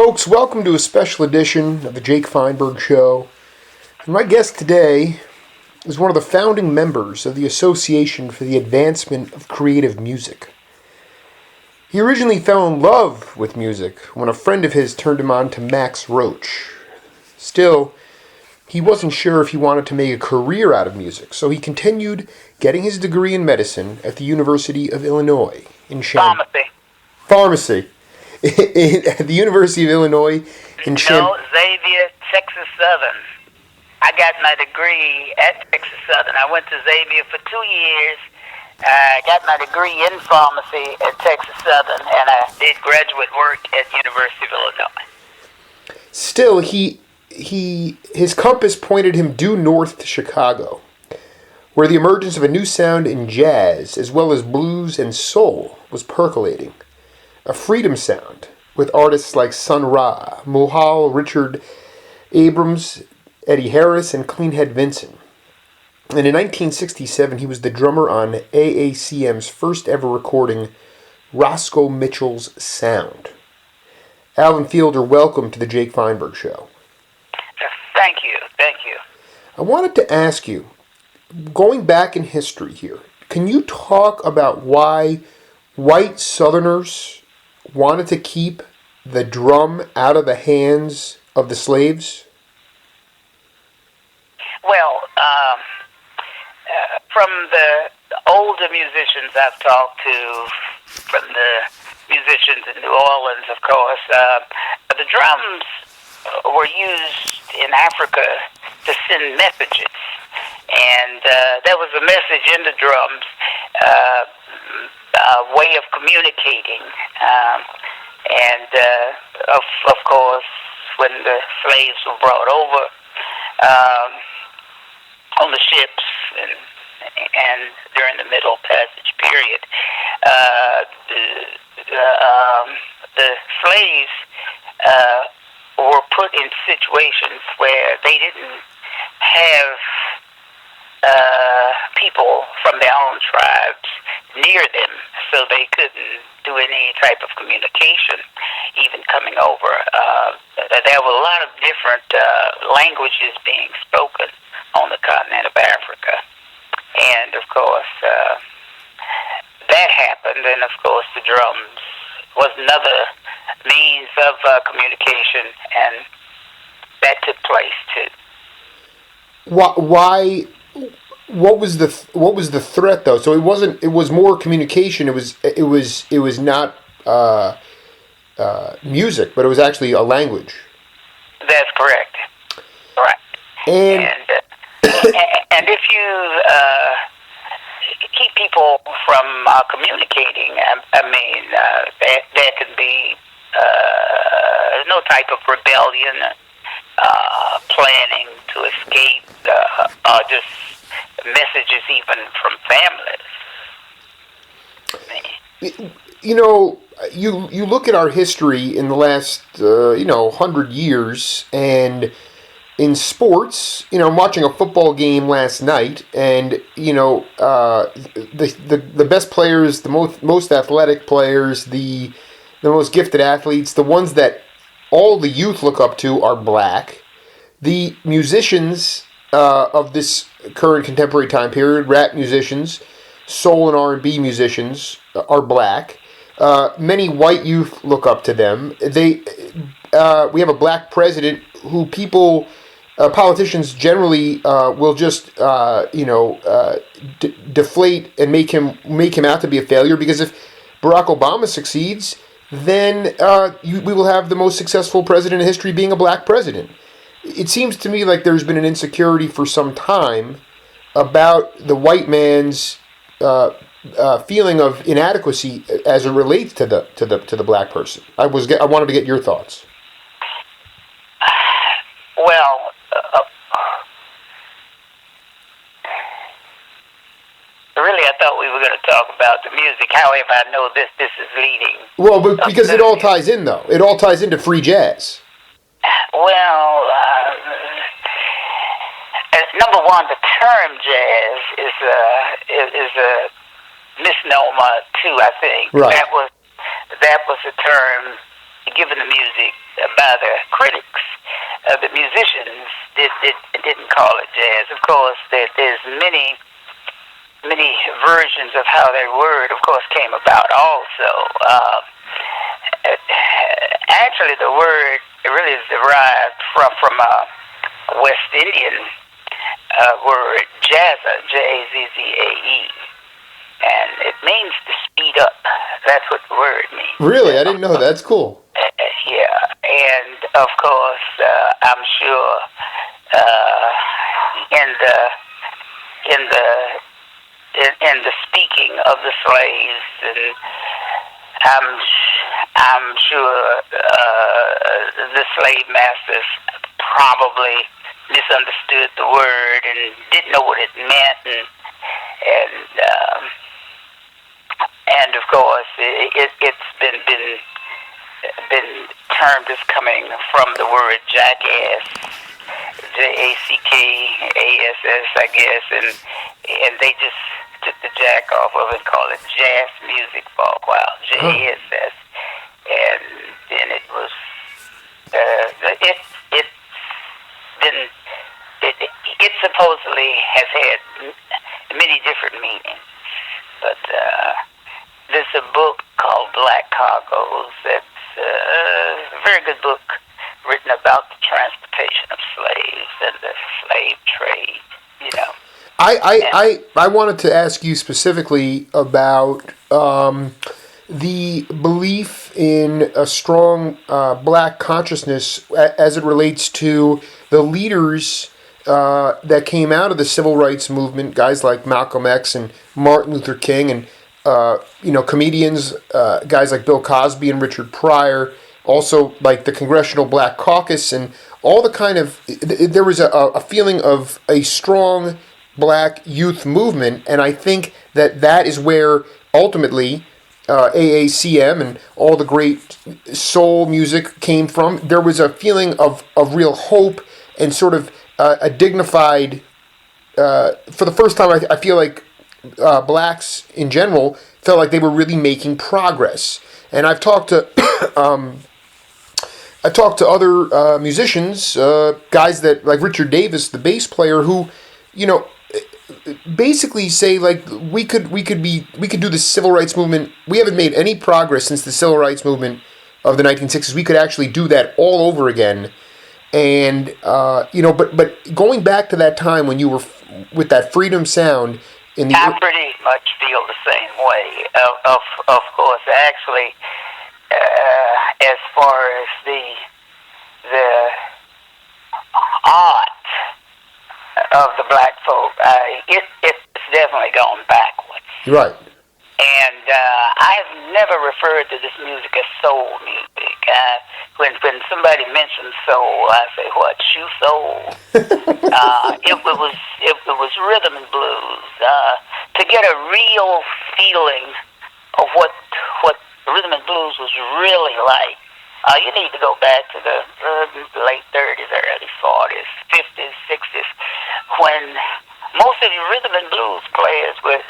Folks, welcome to a special edition of the Jake Feinberg Show. And my guest today is one of the founding members of the Association for the Advancement of Creative Music. He originally fell in love with music when a friend of his turned him on to Max Roach. Still, he wasn't sure if he wanted to make a career out of music, so he continued getting his degree in medicine at the University of Illinois in Pharmacy. At the University of Illinois in Xavier, Texas Southern. I got my degree at Texas Southern. I went to Xavier for 2 years. I got my degree in pharmacy at Texas Southern, and I did graduate work at University of Illinois. Still, his compass pointed him due north to Chicago, where the emergence of a new sound in jazz, as well as blues and soul, was percolating. A freedom sound, with artists like Sun Ra, Muhal, Richard Abrams, Eddie Harris, and Cleanhead Vincent. And in 1967, he was the drummer on AACM's first ever recording, Roscoe Mitchell's Sound. Alvin Fielder, welcome to the Jake Feinberg Show. Thank you. I wanted to ask you, going back in history here, can you talk about why white Southerners wanted to keep the drum out of the hands of the slaves? Well, from the older musicians I've talked to, from the musicians in New Orleans, of course, the drums were used in Africa to send messages. And there was a message in the drums, a way of communicating. Of course, when the slaves were brought over on the ships and during the Middle Passage period, the slaves were put in situations where they didn't have people from their own tribes near them, so they couldn't do any type of communication, even coming over. There were a lot of different languages being spoken on the continent of Africa. And, of course, that happened, and, of course, the drums was another means of communication, and that took place, too. Why? What was the threat though? So it was more communication. It was not music, but it was actually a language. That's correct. Right. And if you keep people from communicating, I mean, there can be no type of rebellion, planning to escape, or just messages even from families. You know, you look at our history in the last 100 years, and in sports, I'm watching a football game last night, and the best players, the most athletic players, the most gifted athletes, the ones that all the youth look up to are black. The musicians of this current contemporary time period, rap musicians, soul and R&B musicians, are black. Many white youth look up to them. We have a black president who politicians generally will just deflate and make him out to be a failure, because if Barack Obama succeeds, then we will have the most successful president in history being a black president. It seems to me like there's been an insecurity for some time about the white man's feeling of inadequacy as it relates to the black person. I wanted to get your thoughts. Well, really, I thought we were going to talk about the music. However, I know this is leading. Well, but because it all ties in, though. It all ties into free jazz. Well, number one, the term jazz is a misnomer too. I think right. That was a term given the music by the critics. The musicians didn't call it jazz. Of course, there's many versions of how that word, of course, came about also. Actually, the word really is derived from a West Indian word, jazza, Jazzae, and it means to speed up. That's what the word means. Really? I didn't know. That's cool. Yeah, and of course, I'm sure in the speaking of the slaves, and I'm sure the slave masters probably misunderstood the word and didn't know what it meant, and of course it's been termed as coming from the word jackass, Jackass, I guess, and they just took the jack off of it and called it jazz music for a while, JASS, and then it was it supposedly has had many different meanings, but there's a book called Black Cargoes that's a very good book written about the transportation of slaves and the slave trade, you know. I wanted to ask you specifically about the belief in a strong black consciousness as it relates to the leaders that came out of the civil rights movement, guys like Malcolm X and Martin Luther King, and comedians, guys like Bill Cosby and Richard Pryor, also like the Congressional Black Caucus, and all the kind of, there was a feeling of a strong black youth movement, and I think that is where ultimately AACM and all the great soul music came from. There was a feeling of real hope and sort of a dignified, for the first time I feel like blacks in general felt like they were really making progress. And I've talked to other musicians, guys that like Richard Davis, the bass player, who, basically say like we could do the civil rights movement. We haven't made any progress since the civil rights movement of the 1960s. We could actually do that all over again. And but going back to that time when you were with that freedom sound in the, I pretty much feel the same way. Of course, actually, as far as the art of the black folk, it's definitely gone backwards. Right. And I've never referred to this music as soul music. When somebody mentions soul, I say, "What, shoe soul?" It was rhythm and blues. To get a real feeling of what rhythm and blues was really like, you need to go back to the late 30s, early 40s, 50s, 60s, when most of the rhythm and blues players were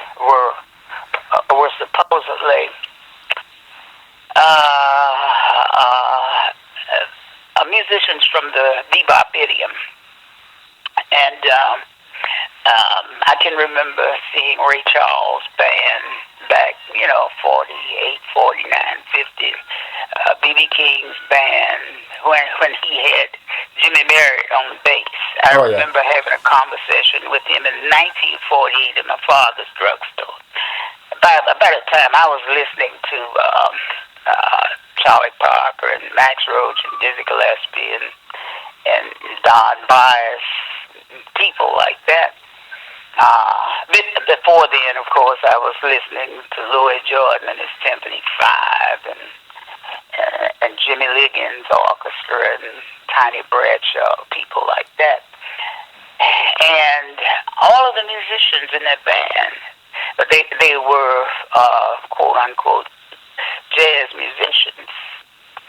supposedly musicians from the bebop idiom. And I can remember seeing Ray Charles' band back, 48, 49, 50. B.B. King's band, when he had Jimmy Merritt on bass. I remember having a conversation with him in 1948 in my father's drugstore. By the time I was listening to Charlie Parker and Max Roach and Dizzy Gillespie and Don Byers, people like that. Before then, of course, I was listening to Louis Jordan and his Symphony 5 and Jimmy Liggins Orchestra and Tiny Bradshaw, people like that. And all of the musicians in that band, they were quote unquote jazz musicians.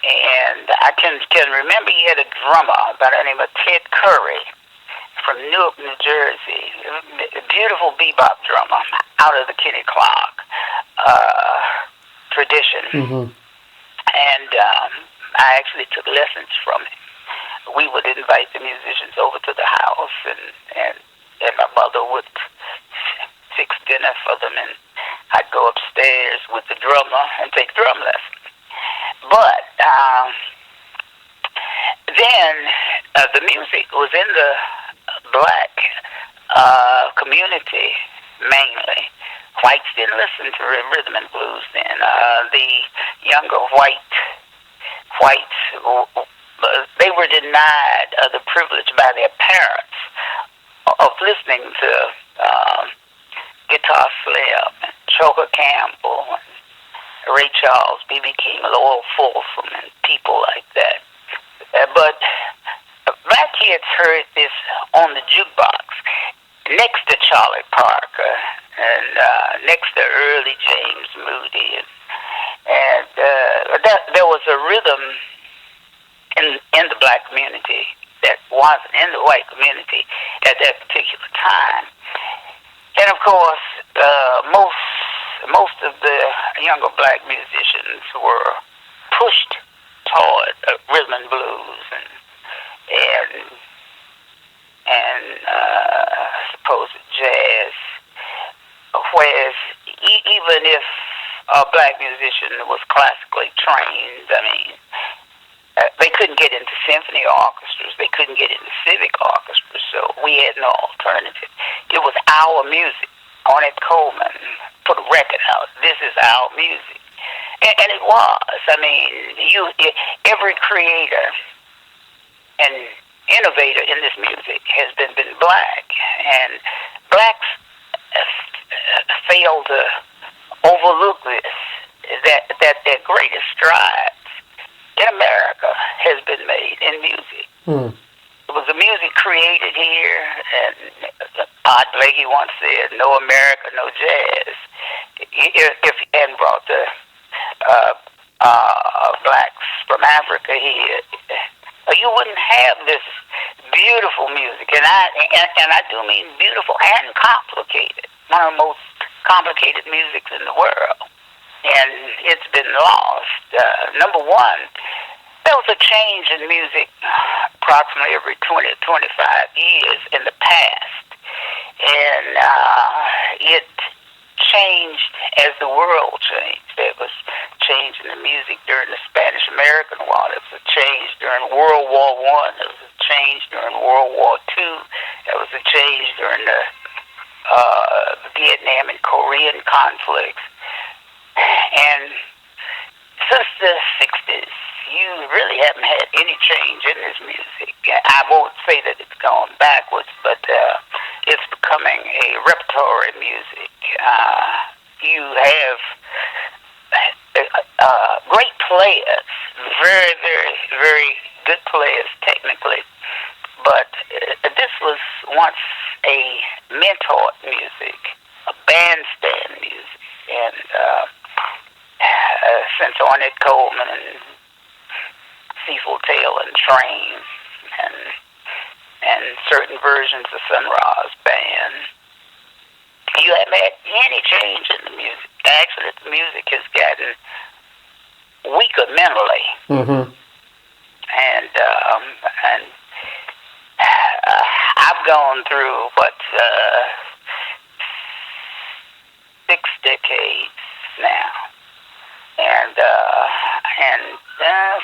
And I can remember he had a drummer by the name of Ted Curry from Newark, New Jersey, a beautiful bebop drummer out of the Kenny Clark tradition. Mm-hmm. And I actually took lessons from him. We would invite the musicians over to the house, and my mother would fix dinner for them, and I'd go upstairs with the drummer and take drum lessons. But then the music was in the black community mainly. Whites didn't listen to rhythm and blues then. The younger whites, they were denied the privilege by their parents of listening to Guitar Slim, and Choker Campbell, and Ray Charles, B.B. King, Lowell Fulsom, and people like that. But black kids heard this on the jukebox next to Charlie Parker and next to early James Moody, and there was a rhythm in the black community that wasn't in the white community at that particular time. And of course, most of the younger black musicians were pushed toward rhythm and blues and supposed jazz, whereas even if a black musician was classically trained, I mean, they couldn't get into symphony orchestras, they couldn't get into civic orchestras, so we had no alternative. It was our music. Ornette Coleman put a record out. This is our music. And it was. I mean, every creator and innovator in this music has been black, and blacks fail to overlook this, that their greatest strides in America has been made in music. It was the music created here, and Art Blakey once said, "No America, no jazz." If you hadn't brought the blacks from Africa here, you wouldn't have this beautiful music, and I do mean beautiful and complicated. One of the most complicated musics in the world, and it's been lost. Number one, there was a change in music approximately every 20 to 25 years in the past, and it changed as the world changed. There was change in the music during the Spanish-American War. There was a change during World War I. There was a change during World War II. There was a change during the Vietnam and Korean conflicts. And since the 60s, you really haven't had any change in this music. I won't say that it's gone backwards, but it's becoming a repertory music. You have great players, very, very, very good players technically, but this was once a mentor music, a bandstand music, and since Ornette Coleman and Cecil Taylor and Train and certain versions of Sun Ra's band, you haven't had any change in the music. Actually, the music has gotten weaker mentally. And I've gone through what 6 decades now, and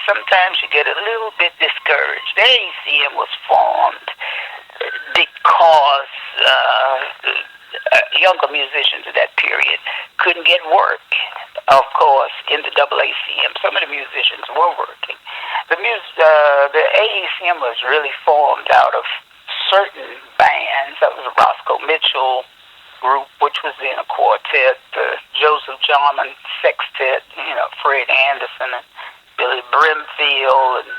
sometimes you get a little bit discouraged. The AACM was formed because younger musicians of that period couldn't get work. Of course, in the AACM, some of the musicians were working. The AACM was really formed out of certain bands. That was a Roscoe Mitchell group, which was in a quartet, the Joseph Jarman Sextet, Fred Anderson and Billy Brimfield and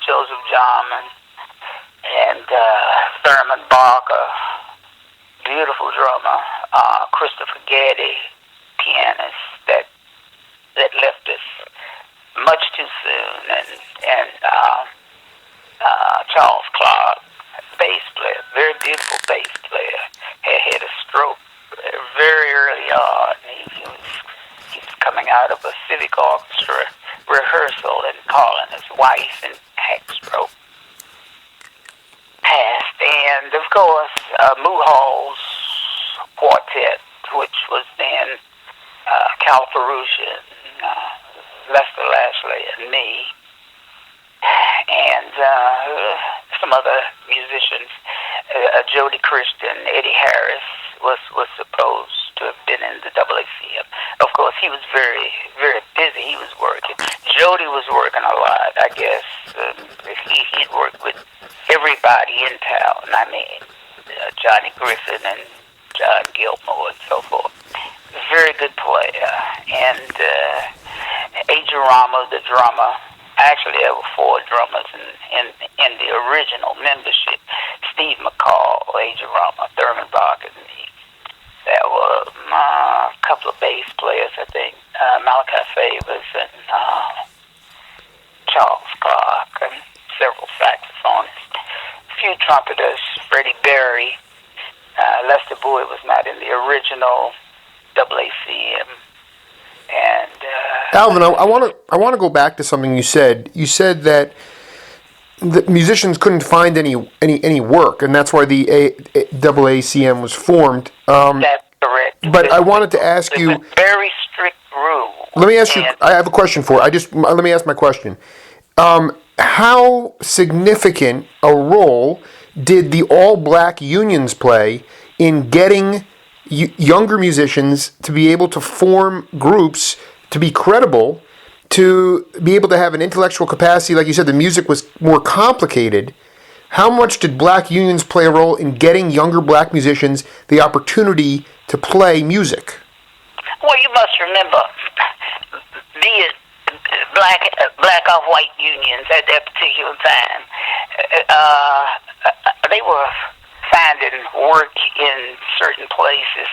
Joseph Jarman and Thurman Barker, beautiful drummer, Christopher Gaddy, pianist, that left us much too soon, and Charles Clark, bass player, very beautiful bass player, had a stroke very early on. He was coming out of a civic orchestra rehearsal, and Colin, his wife, and had stroke, passed. And, of course, Muhal's quartet, which was then Cal Ferruccia, Lester Lashley, and me, and some other musicians. Jodi Christian, Eddie Harris was supposed to have been in the AACM. Of course, he was very, very busy. He was working. Jodi was working a lot, I guess. He'd worked with everybody in town. I mean, Johnny Griffin and John Gilmore and so forth. Very good player. And Jarmen, the drummer. Actually, there were 4 drummers in the original membership. Steve McCall, Jarmen, Thurman Bach, and me. There were a couple of bass players, I think, Malachi Favors and Charles Clark, and several saxophonists. A few trumpeters, Freddie Berry. Lester Boyd was not in the original AACM. And Alvin, I want to go back to something you said. You said that the musicians couldn't find any work, and that's why the AACM was formed. That's correct. But I wanted to ask you. It's a very strict rule. Let me ask you. I have a question for you. Let me ask my question. How significant a role did the all-black unions play in getting younger musicians to be able to form groups, to be credible, to be able to have an intellectual capacity? Like you said, the music was more complicated. How much did black unions play a role in getting younger black musicians the opportunity to play music? Well, you must remember, be it black or white unions at that particular time, they were finding work in certain places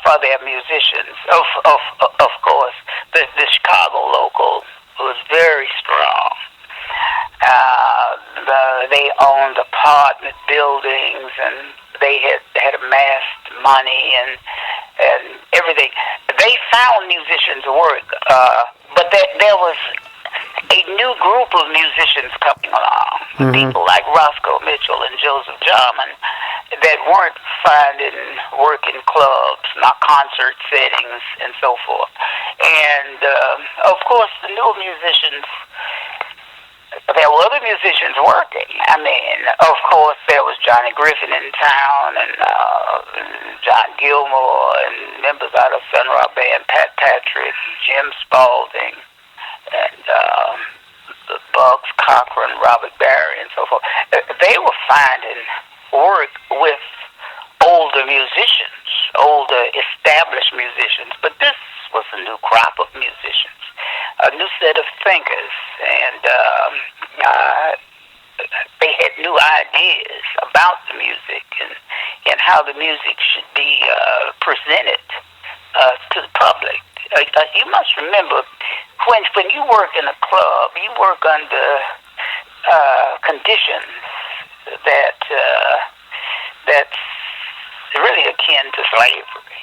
for their musicians. Of course, the Chicago local was very strong. They owned apartment buildings, and they had amassed money and everything. They found musicians work, but there was a new group of musicians coming along. Mm-hmm. People like Roscoe Mitchell and Joseph Jarman that weren't finding work in clubs, not concert settings, and so forth. And, of course, the newer musicians, there were other musicians working. I mean, of course, there was Johnny Griffin in town, and John Gilmore, and members out of Sun Ra Band, Patrick, Jim Spaulding, and the Bugs, Cochran, Robert Barry, and so forth. They were finding work with older musicians, older established musicians, but this was a new crop of musicians, a new set of thinkers, and they had new ideas about the music and how the music should be presented to the public. You must remember, when you work in a club, you work under conditions that's really akin to slavery.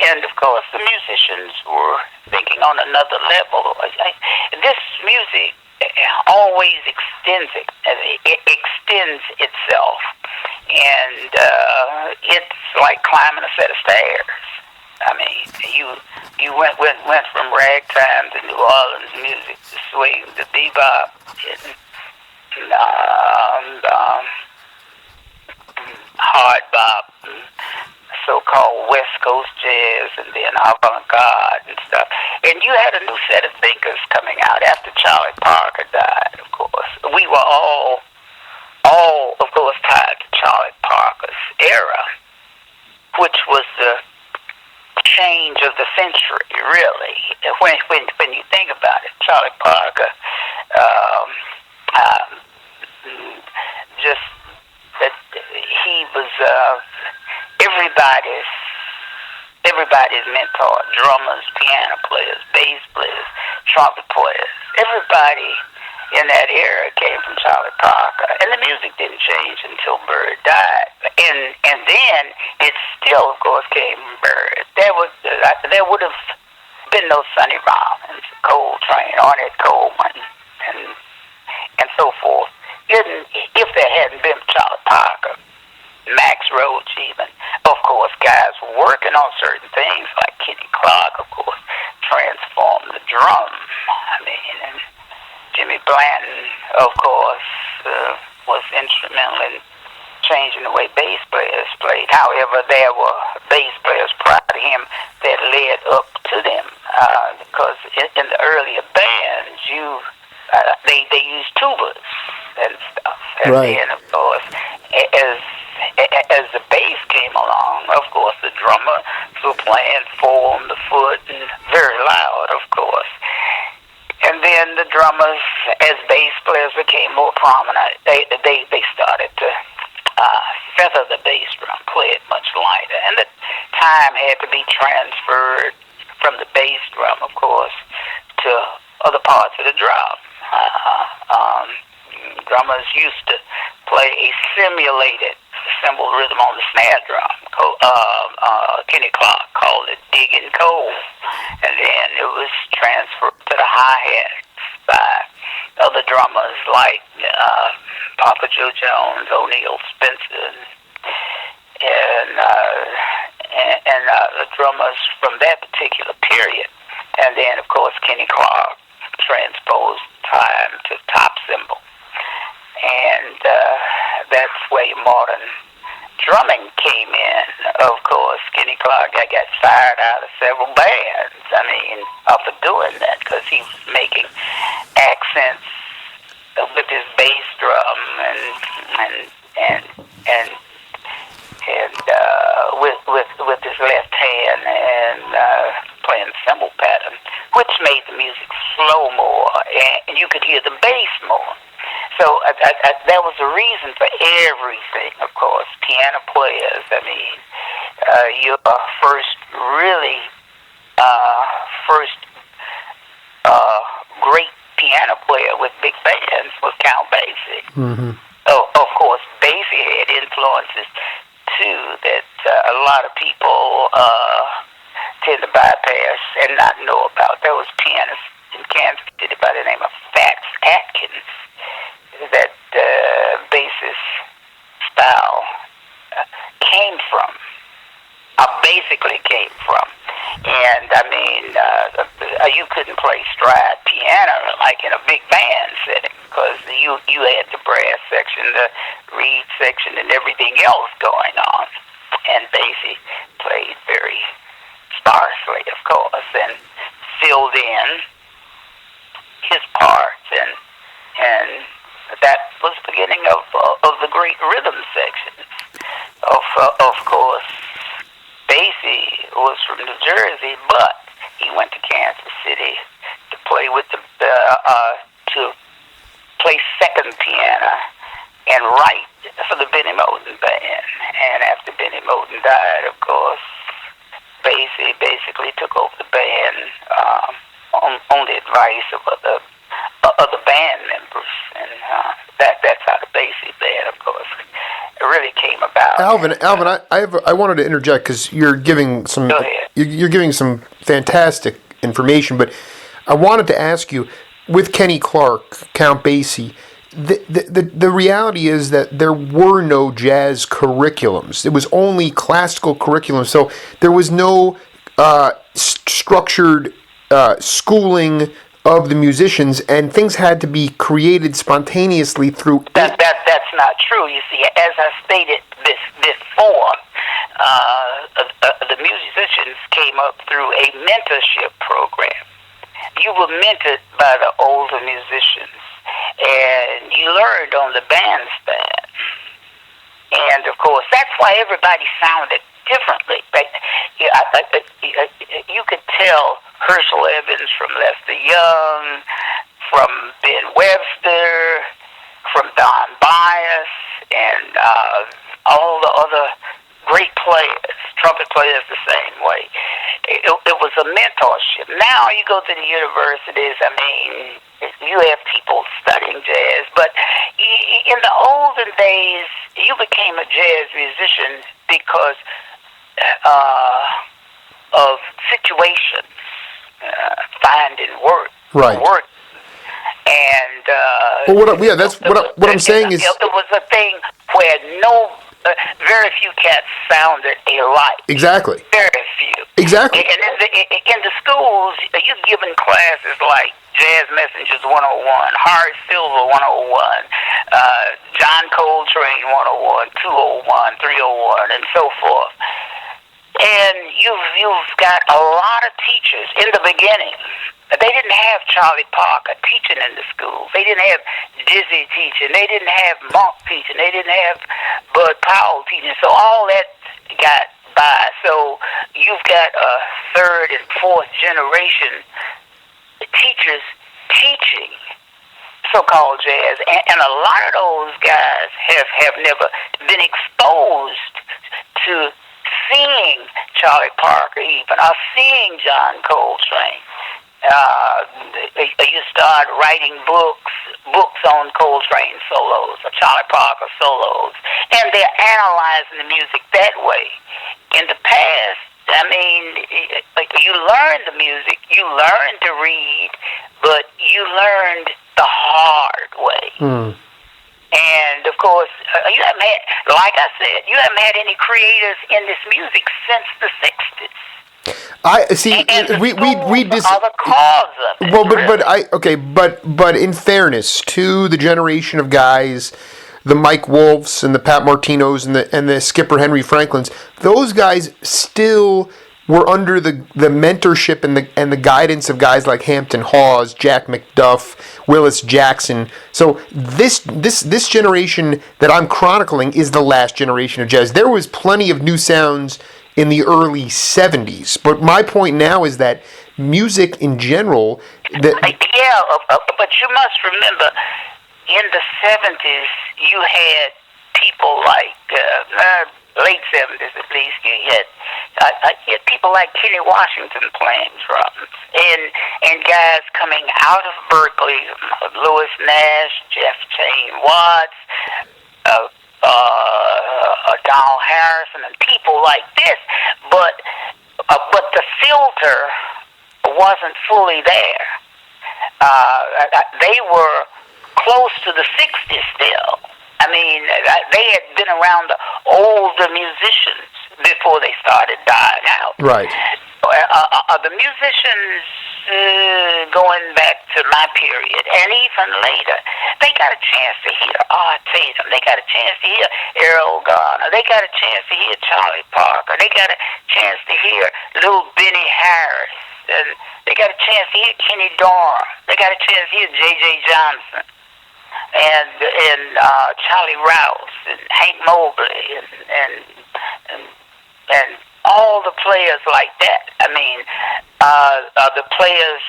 And of course, the musicians were thinking on another level. This music always extends itself, and it's like climbing a set of stairs. I mean, you went from ragtime to New Orleans music, to swing, to bebop, and hard bop, and so-called West Coast jazz, and then avant-garde and stuff. And you had a new set of thinkers coming out after Charlie Parker died, of course. We were all of course, tied to Charlie Parker's era, which was the change of the century, really. When you think about it, Charlie Parker, just that he was everybody's mentor: drummers, piano players, bass players, trumpet players. Everybody in that era came from Charlie Parker, and the music didn't change until Bird died. And then it still, of course, came from Bird. There would have been no Sonny Rollins, Coltrane, Ornette Coleman, and so forth. If there hadn't been Charlie Parker, Max Roach even, of course, guys were working on certain things like Kenny Clark, of course, transformed the drum. I mean, and Jimmy Blanton, of course, was instrumental in changing the way bass players played. However, there were bass players prior to him that led up to them, because in the earlier bands, they used tubas and stuff. And right. then, of course, as the bass came along, of course, the drummer was playing four on the foot and very loud, of course. And then the drummers, as bass players became more prominent, they started to feather the bass drum, play it much lighter. And the time had to be transferred from the bass drum, of course, to other parts of the drum. Drummers used to play a simulated cymbal rhythm on the snare drum. Kenny Clark called it digging coal, and then it was transferred to the hi-hats by other drummers like Papa Joe Jones, O'Neill Spencer, and the drummers from that particular period. And then, of course, Kenny Clark transposed time to top cymbal. And that's where modern drumming came in. Of course, Kenny Clark got fired out of several bands, I mean, for doing that, because he was making accents with his bass drum and with his left hand and playing cymbal pattern, which made the music flow more, and you could hear the bass more. So that was the reason for everything, of course. Piano players, I mean, your first great piano player with big bands was Count Basie. Mm-hmm. Of course, Basie had influences, too, that a lot of people tend to bypass and not know about. There was a pianist in Kansas City by the name of Fats Atkins that bassist style basically came from. And, I mean, you couldn't play stride piano like in a big band setting, because you had the brass section, the reed section, and everything else going on. And Basie played very sparsely, of course, and filled in his parts, and that was the beginning of the great rhythm sections. Of course, Basie was from New Jersey, but he went to Kansas City to play with to play second piano and write for the Benny Moten Band. And after Benny Moten died, of course, Basie basically took over the band on the advice of other band members, and that's how the Basie Band, of course, really came about. Alvin, I wanted to interject because you're giving some fantastic information, but I wanted to ask you, with Kenny Clark, Count Basie, the reality is that there were no jazz curriculums. It was only classical curriculum, so there was no structured schooling of the musicians, and things had to be created spontaneously through. That's not true. You see, as I stated before, the musicians came up through a mentorship program. You were mentored by the older musicians, and you learned on the bandstand. And of course, that's why everybody sounded differently. But you could tell Herschel Evans from Lester Young, from Ben Webster, from Don Byas, and all the other great players, trumpet players the same way. It was a mentorship. Now you go to the universities, I mean, you have people studying jazz, but in the olden days, you became a jazz musician because of situations. finding work. Right. Work. And that's what I'm saying is it was a thing where very few cats sounded alike. exactly. Very few. Exactly. And in the schools, you're given classes like Jazz Messengers 101, Horace Silver 101, John Coltrane 101, 201, 301, and so forth. And you've got a lot of teachers in the beginning. They didn't have Charlie Parker teaching in the schools. They didn't have Dizzy teaching. They didn't have Monk teaching. They didn't have Bud Powell teaching. So all that got by. So you've got a third and fourth generation teachers teaching so-called jazz. And a lot of those guys have never been exposed to seeing Charlie Parker even, or seeing John Coltrane. You start writing books on Coltrane solos or Charlie Parker solos, and they're analyzing the music that way. In the past, I mean, you learned the music, you learned to read, but you learned the hard way. And, of course, you haven't had, like I said, you haven't had any creators in this music since the 60s. I see. We are the cause of it. Well, but in fairness to the generation of guys, the Mike Wolfs and the Pat Martinos and the Skipper Henry Franklins, those guys still were under the mentorship and the guidance of guys like Hampton Hawes, Jack McDuff, Willis Jackson. So this generation that I'm chronicling is the last generation of jazz. There was plenty of new sounds in the early 70s. But my point now is that music in general... but you must remember, in the 70s, you had people like, late 70s at least, you had people like Kenny Washington playing drums, and guys coming out of Berkeley, Louis Nash, Jeff Chain Watts, Donald Harrison, and people like this, but the filter wasn't fully there. They were close to the 60s still. I mean, they had been around the older musicians before they started dying out. Right. The musicians going back to my period, and even later, they got a chance to hear Art Tatum. They got a chance to hear Errol Garner. They got a chance to hear Charlie Parker. They got a chance to hear little Benny Harris. And they got a chance to hear Kenny Dorham. They got a chance to hear J.J. Johnson. And Charlie Rouse and Hank Mobley and all the players like that. I mean, the players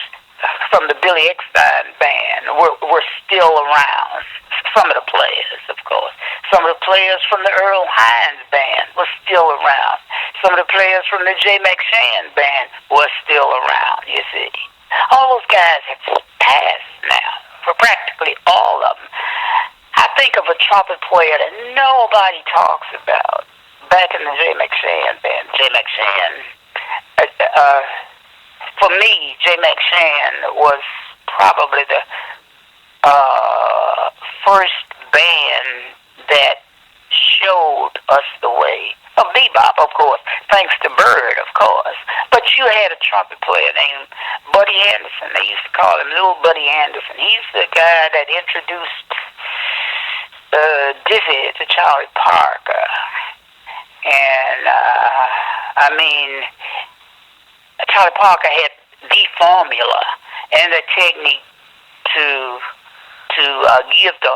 from the Billy Eckstine band were still around. Some of the players, of course. Some of the players from the Earl Hines band were still around. Some of the players from the J. McShann band were still around, you see. All those guys have passed now, for practically all of them. I think of a trumpet player that nobody talks about back in the J. McShann band. J. McShann, for me, J. McShann was probably the first band that showed us the way of bebop, of course, thanks to Bird, of course. But you had a trumpet player named Buddy Anderson. They used to call him Little Buddy Anderson. He's the guy that introduced Dizzy to Charlie Parker. And, I mean, Charlie Parker had the formula and the technique to give to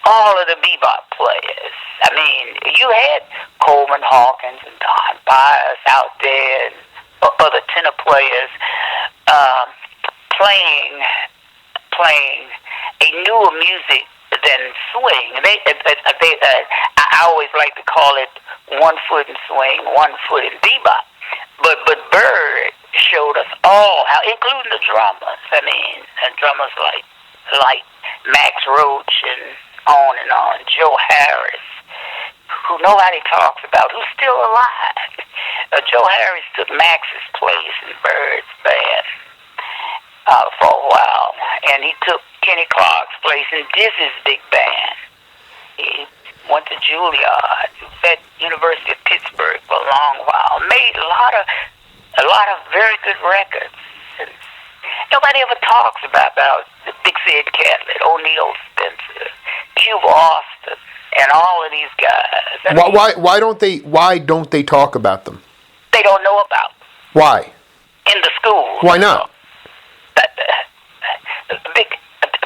all of the bebop players. I mean, you had Coleman Hawkins and Don Byers out there and other tenor players playing a newer music than swing. I always like to call it 1 foot in swing, 1 foot in bebop. But Bird showed us all how, including the drummers. I mean, and drummers like Max Roach and on, Joe Harris, who nobody talks about, who's still alive. Joe Harris took Max's place in Bird's band. for a while, and he took Kenny Clark's place in Dizzy's big band. He went to Juilliard. He was at University of Pittsburgh for a long while. Made a lot of very good records. And nobody ever talks about the Big Sid Catlett, O'Neill Spencer, Cuba Austin, and all of these guys. Why don't they talk about them? They don't know about them. Why? In the schools. Why not?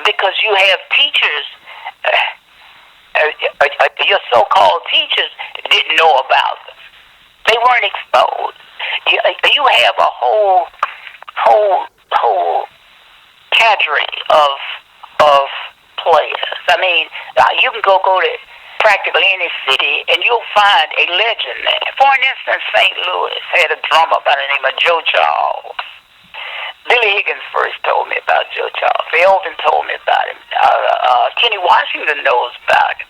Because you have teachers, your so-called teachers didn't know about them. They weren't exposed. You have a whole cadre of players. I mean, you can go to practically any city and you'll find a legend there. For instance, St. Louis had a drummer by the name of Joe Charles. Billy Higgins first told me about Joe Charles. Alvin told me about him. Kenny Washington knows about him.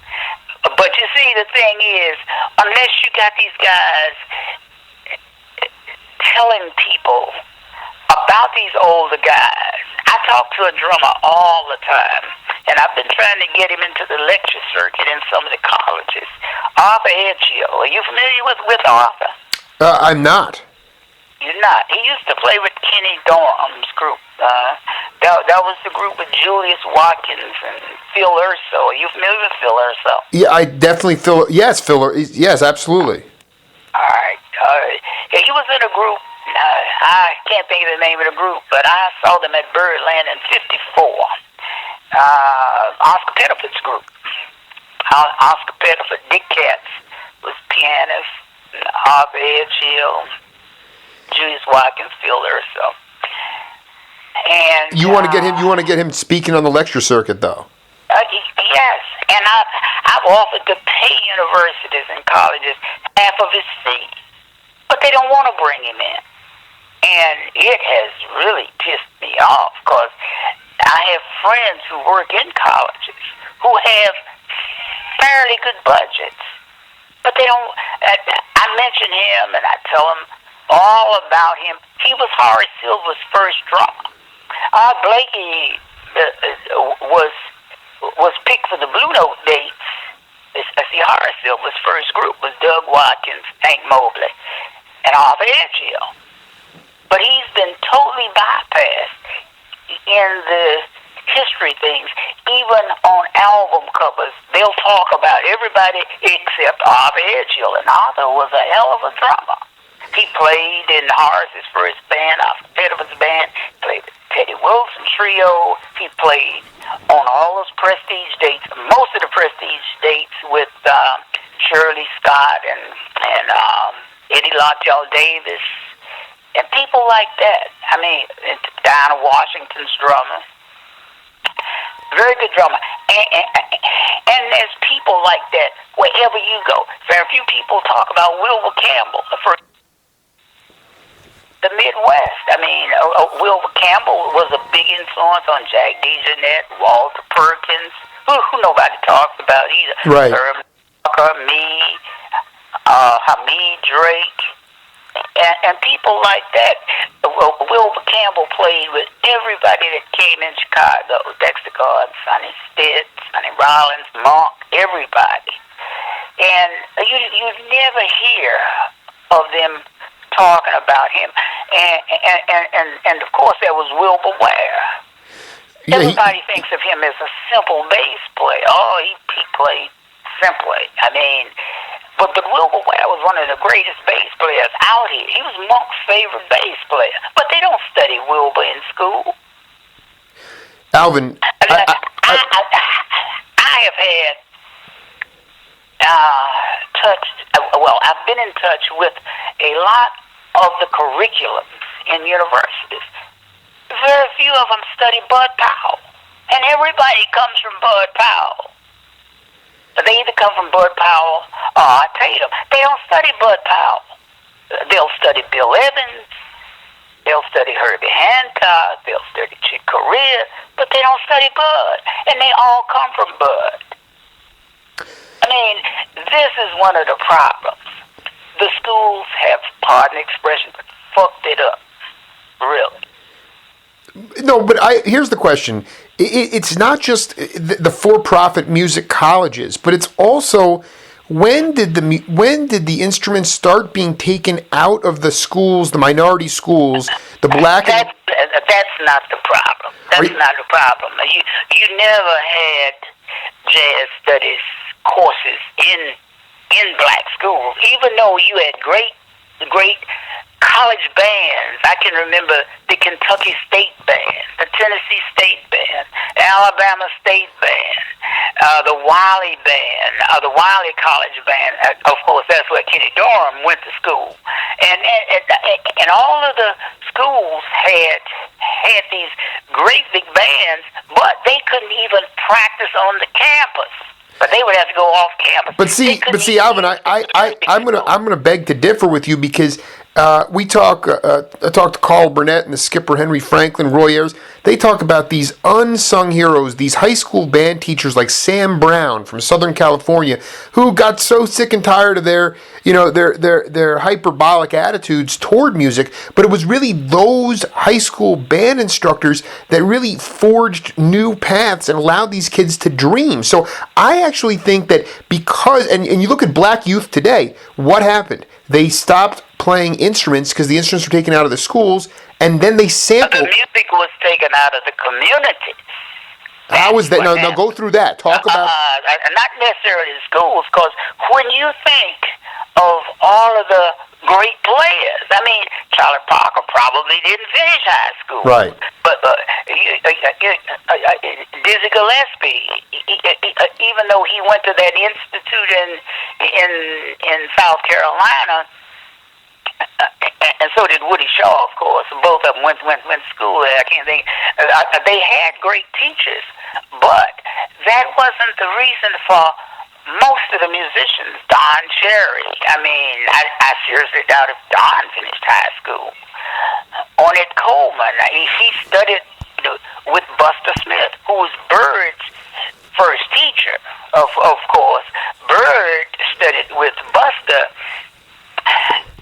But you see, the thing is, unless you got these guys telling people about these older guys, I talk to a drummer all the time, and I've been trying to get him into the lecture circuit in some of the colleges. Arthur Edgeo, are you familiar with Arthur? I'm not. You're not. He used to play with Kenny Dorham's group. That was the group with Julius Watkins and Phil Urso. Are you familiar with Phil Urso? Yeah, I definitely Phil. Yes, yes, absolutely. All right. Yeah, he was in a group. I can't think of the name of the group, but I saw them at Birdland in '54. Oscar Pettiford's group. Oscar Pettiford, Dick Katz was pianist. Arthur Edgeo, Julius Watkins, Phil Urso. And you want to get him speaking on the lecture circuit, though. Yes, and I've offered to pay universities and colleges half of his fee, but they don't want to bring him in, and it has really pissed me off because I have friends who work in colleges who have fairly good budgets, but they don't. I mention him and I tell them all about him. He was Horace Silver's first drummer. Blakey was picked for the Blue Note dates. See, Horace Silver's first group was Doug Watkins, Hank Mobley, and Arthur Edgeo. But he's been totally bypassed in the history things. Even on album covers, they'll talk about everybody except Arthur Edgeo, and Arthur was a hell of a drummer. He played in Horace's first band, Oscar Pettiford's band, played with Teddy Wilson Trio. He played on all those prestige dates, most of the prestige dates with Shirley Scott and Eddie Lockjaw Davis, and people like that. I mean, Dinah Washington's drummer. Very good drummer. And there's people like that wherever you go. Very few people talk about Wilbur Campbell, the Midwest. I mean, Wilbur Campbell was a big influence on Jack DeJohnette, Walter Perkins, who nobody talks about either. Right. Herman Tucker, me, Hamid Drake, and people like that. Wilbur Campbell played with everybody that came in Chicago. Dexter Gordon, Sonny Stitt, Sonny Rollins, Monk, everybody. And you never hear of them talking about him, and of course there was Wilbur Ware. Yeah, everybody thinks of him as a simple bass player. Oh, he played simply. I mean, but Wilbur Ware was one of the greatest bass players out here. He was Monk's favorite bass player. But they don't study Wilbur in school. Alvin, I have had I've been in touch with a lot of the curriculums in universities. Very few of them study Bud Powell. And everybody comes from Bud Powell. They either come from Bud Powell or Tatum. They don't study Bud Powell. They'll study Bill Evans. They'll study Herbie Hancock. They'll study Chick Corea. But they don't study Bud. And they all come from Bud. I mean, this is one of the problems. The schools have, pardon the expression, fucked it up. Really. No, but here's the question. It's not just the for-profit music colleges, but it's also when did the instruments start being taken out of the schools, the minority schools, the black? That's not the problem. That's not the problem. You never had jazz studies courses in black schools, even though you had great college bands. I can remember the Kentucky State Band, the Tennessee State Band, the Alabama State Band, the Wiley Band, the Wiley College Band. Of course, that's where Kenny Dorham went to school. And all of the schools had these great big bands, but they couldn't even practice on the campus. But they would have to go off campus. But see, Alvin, I'm gonna beg to differ with you because I talked to Carl Burnett and the skipper Henry Franklin, Roy Ayers. They talk about these unsung heroes, these high school band teachers like Sam Brown from Southern California, who got so sick and tired of their hyperbolic attitudes toward music. But it was really those high school band instructors that really forged new paths and allowed these kids to dream. So I actually think that because, and you look at black youth today, what happened? They stopped playing instruments because the instruments were taken out of the schools, and then they sampled. The music was taken out of the community. How was that? Now go through that. Talk about. Not necessarily the schools, because when you think of all of the great players, I mean, Charlie Parker probably didn't finish high school. Right. But Dizzy Gillespie, even though he went to that institute in South Carolina, and so did Woody Shaw, of course. Both of them went to school there. I can't think. They had great teachers, but that wasn't the reason for most of the musicians. Don Cherry. I mean, I seriously doubt if Don finished high school. Ornette Coleman. He studied with Buster Smith, who was Bird's first teacher. Of course, Bird studied with Buster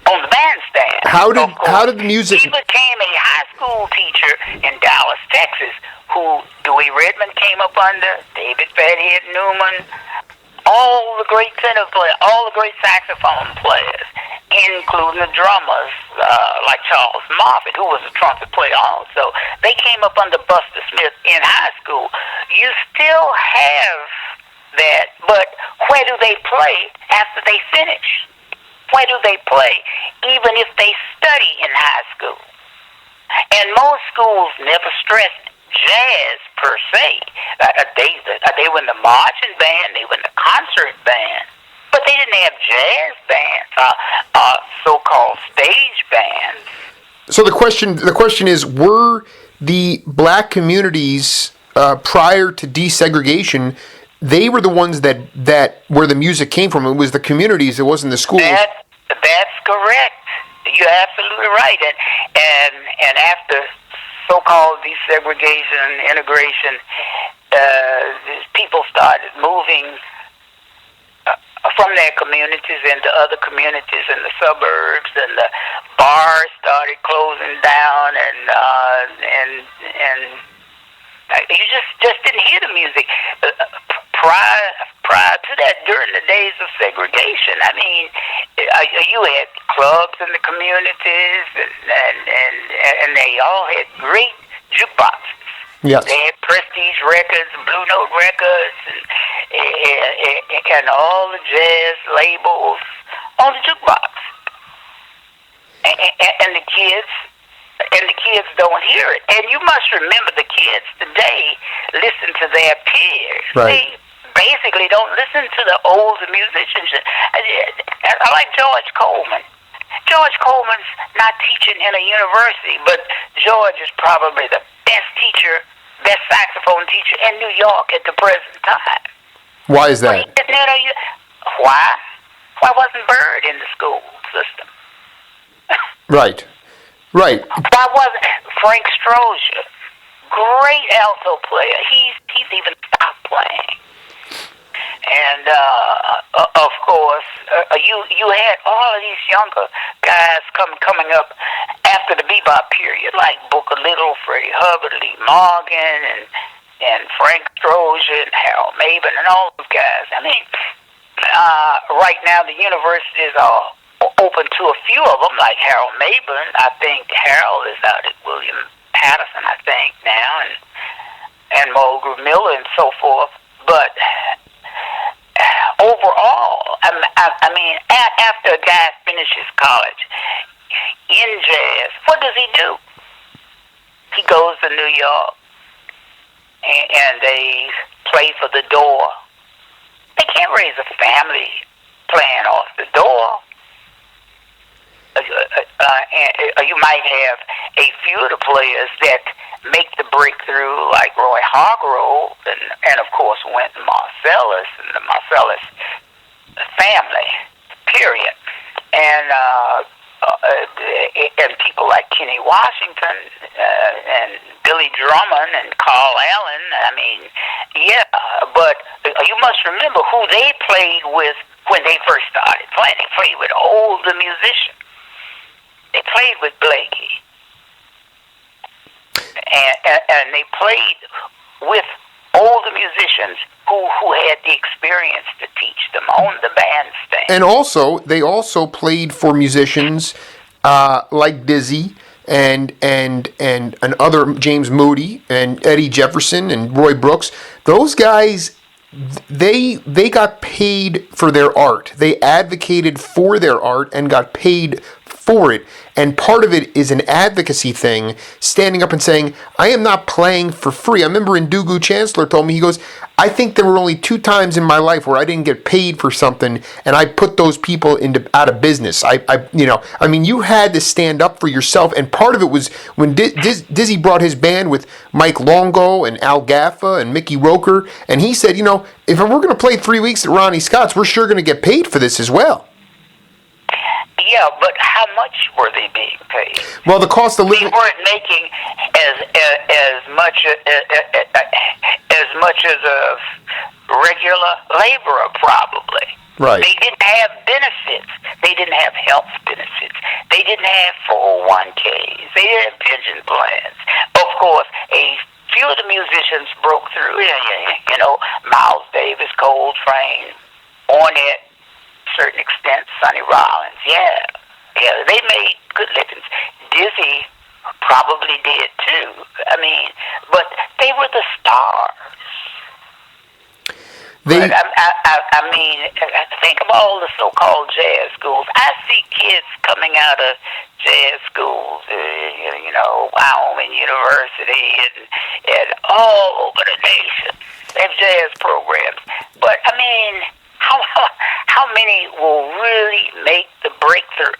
on the bandstand. How did the music? He became a high school teacher in Dallas, Texas, who Dewey Redman came up under, David Fathead Newman, all the great tenor players, all the great saxophone players, including the drummers like Charles Moffitt, who was a trumpet player also. They came up under Buster Smith in high school. You still have that, but where do they play after they finish? Where do they play, even if they study in high school? And most schools never stressed jazz per se. They were in the marching band, they were in the concert band, but they didn't have jazz bands, so-called stage bands. So the question is, were the black communities prior to desegregation? They were the ones that where the music came from. It was the communities. It wasn't the schools. That's correct. You're absolutely right. And after so-called desegregation, integration, people started moving from their communities into other communities in the suburbs, and the bars started closing down, and you just didn't hear the music. Prior to that, during the days of segregation, I mean, you had clubs in the communities, and they all had great jukeboxes. Yes. They had Prestige Records, Blue Note Records, and all the jazz labels on the jukebox. And the kids don't hear it. And you must remember, the kids today listen to their peers. Right. They basically don't listen to the older musicians. I like George Coleman. George Coleman's not teaching in a university, but George is probably the best saxophone teacher in New York at the present time. Why is that? Why? Why wasn't Bird in the school system? Right. Why wasn't Frank Strozier, great alto player? He's even stopped playing. And of course, you had all of these younger guys coming up after the bebop period, like Booker Little, Freddie Hubbard, Lee Morgan, and Frank Strozier, and Harold Mabin, and all those guys. I mean, right now the universities are open to a few of them, like Harold Mabin. I think Harold is out at William Patterson, I think, now, and Mulgrew Miller and so forth. But overall, I mean, after a guy finishes college in jazz, what does he do? He goes to New York, and they play for the door. They can't raise a family playing off the door. You might have a few of the players that make the breakthrough, like Roy Hargrove, and of course Wynton Marsalis and the Marsalis family, period. And people like Kenny Washington and Billy Drummond and Carl Allen. I mean, yeah, but you must remember who they played with when they first started playing. They played with older musicians. They played with Blakey. And they played with older musicians who had the experience to teach them on the bandstand. And also, they also played for musicians like Dizzy and other James Moody and Eddie Jefferson and Roy Brooks. Those guys, they got paid for their art. They advocated for their art and got paid for it. And part of it is an advocacy thing, standing up and saying, I am not playing for free. I remember Ndugu Chancellor told me, he goes, I think there were only 2 times in my life where I didn't get paid for something, and I put those people out of business. You had to stand up for yourself, and part of it was when Dizzy brought his band with Mike Longo and Al Gaffa and Mickey Roker, and he said, if we're going to play 3 weeks at Ronnie Scott's, we're sure going to get paid for this as well. Yeah, but how much were they being paid? Well, the cost of living. They weren't making as much as a regular laborer, probably. Right. They didn't have benefits. They didn't have health benefits. They didn't have 401ks. They didn't have pension plans. Of course, a few of the musicians broke through. Miles Davis, Coltrane, Ornette, certain extent, Sonny Rollins, yeah, they made good livings. Dizzy probably did too. I mean, but they were the stars. But I mean, think of all the so-called jazz schools. I see kids coming out of jazz schools, Wyoming University and all over the nation. They have jazz programs. But I mean, how many will really make the breakthrough?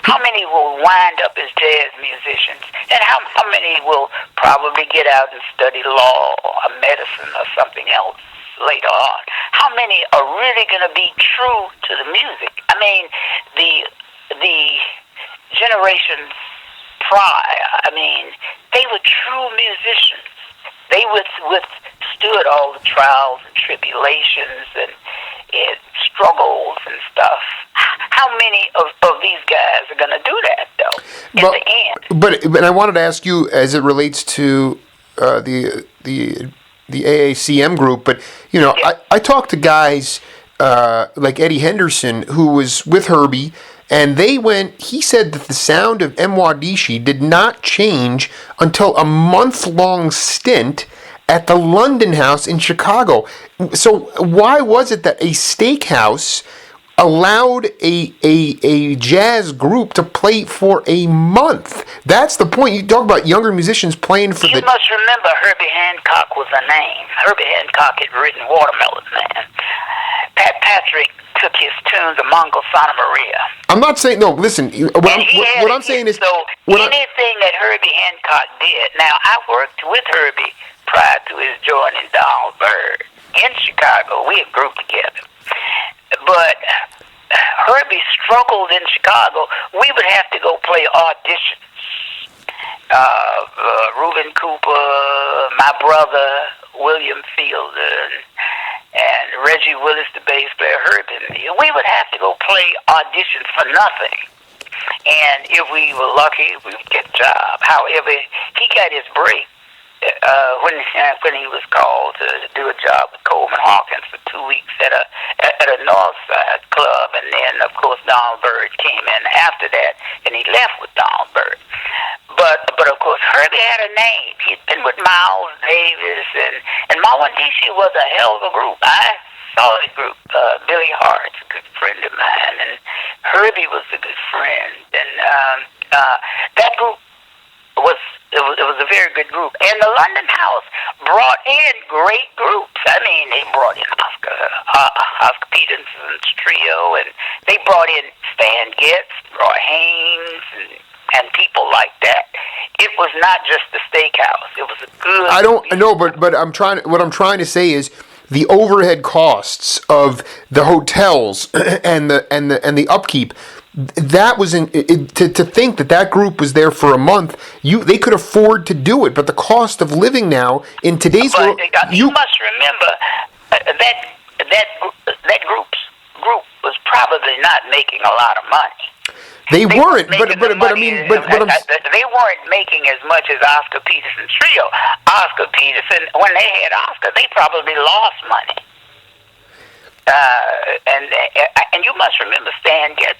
How many will wind up as jazz musicians? And how many will probably get out and study law or medicine or something else later on? How many are really going to be true to the music? I mean, the generations prior, they were true musicians. They withstood all the trials and tribulations and struggles and stuff. How many of these guys are going to do that, though, in the end? But I wanted to ask you, as it relates to the AACM group, but, I talked to guys like Eddie Henderson, who was with Herbie, and he said that the sound of Mwadishi did not change until a month-long stint at the London House in Chicago. So why was it that a steakhouse allowed a jazz group to play for a month? That's the point. You talk about younger musicians playing for You must remember Herbie Hancock was a name. Herbie Hancock had written Watermelon Man. Patrick took his tune to Mongo Santa Maria. I'm not saying, no, listen, what I'm saying is... So anything that Herbie Hancock did, now I worked with Herbie prior to his joining Donald Byrd in Chicago. We had grouped together. But Herbie struggled in Chicago. We would have to go play auditions. Reuben Cooper, my brother, William Fielder, and Reggie Willis, the bass player, Herbie. We would have to go play auditions for nothing. And if we were lucky, we would get a job. However, he got his break when he was called to do a job with Coleman Hawkins for 2 weeks at a North Side club, and then of course Don Bird came in after that, and he left with Don Bird. But of course Herbie had a name. He'd been with Miles Davis, and Mawandisi was a hell of a group. I saw the group. Billy Hart's a good friend of mine, and Herbie was a good friend, and that group was a very good group. And the London House brought in great groups. I mean, they brought in Oscar Peterson's trio, and they brought in Stan Getz, Roy Haynes, and people like that. It was not just the steakhouse. It was a good. I don't know, but what I'm trying to say is the overhead costs of the hotels and the upkeep. That was to think that group was there for a month. They could afford to do it, but the cost of living now in today's world. You must remember that group was probably not making a lot of money. They weren't, but I mean, but they weren't making as much as Oscar Peterson's trio. Oscar Peterson, when they had Oscar, they probably lost money. And you must remember Stan Getz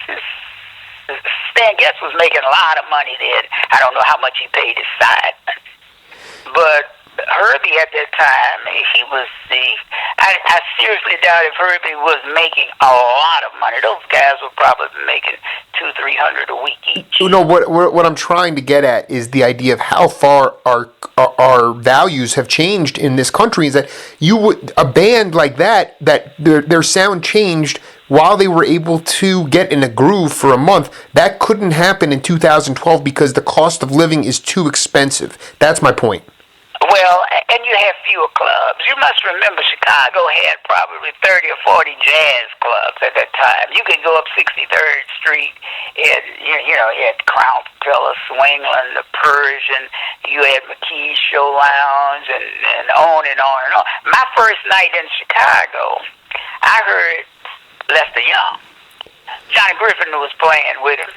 was making a lot of money then. I don't know how much he paid his sidemen, but Herbie at that time, he was I seriously doubt if Herbie was making a lot of money. Those guys were probably making $200-300 a week each. No, what I'm trying to get at is the idea of how far our values have changed in this country. Is that a band like that their sound changed while they were able to get in a groove for a month. That couldn't happen in 2012 because the cost of living is too expensive. That's my point. Well, and you have fewer clubs. You must remember Chicago had probably 30 or 40 jazz clubs at that time. You could go up 63rd Street, and you had Crown Capella, Swingland, the Persian. You had McKee's Show Lounge, and on and on and on. My first night in Chicago, I heard Lester Young. Johnny Griffin was playing with him.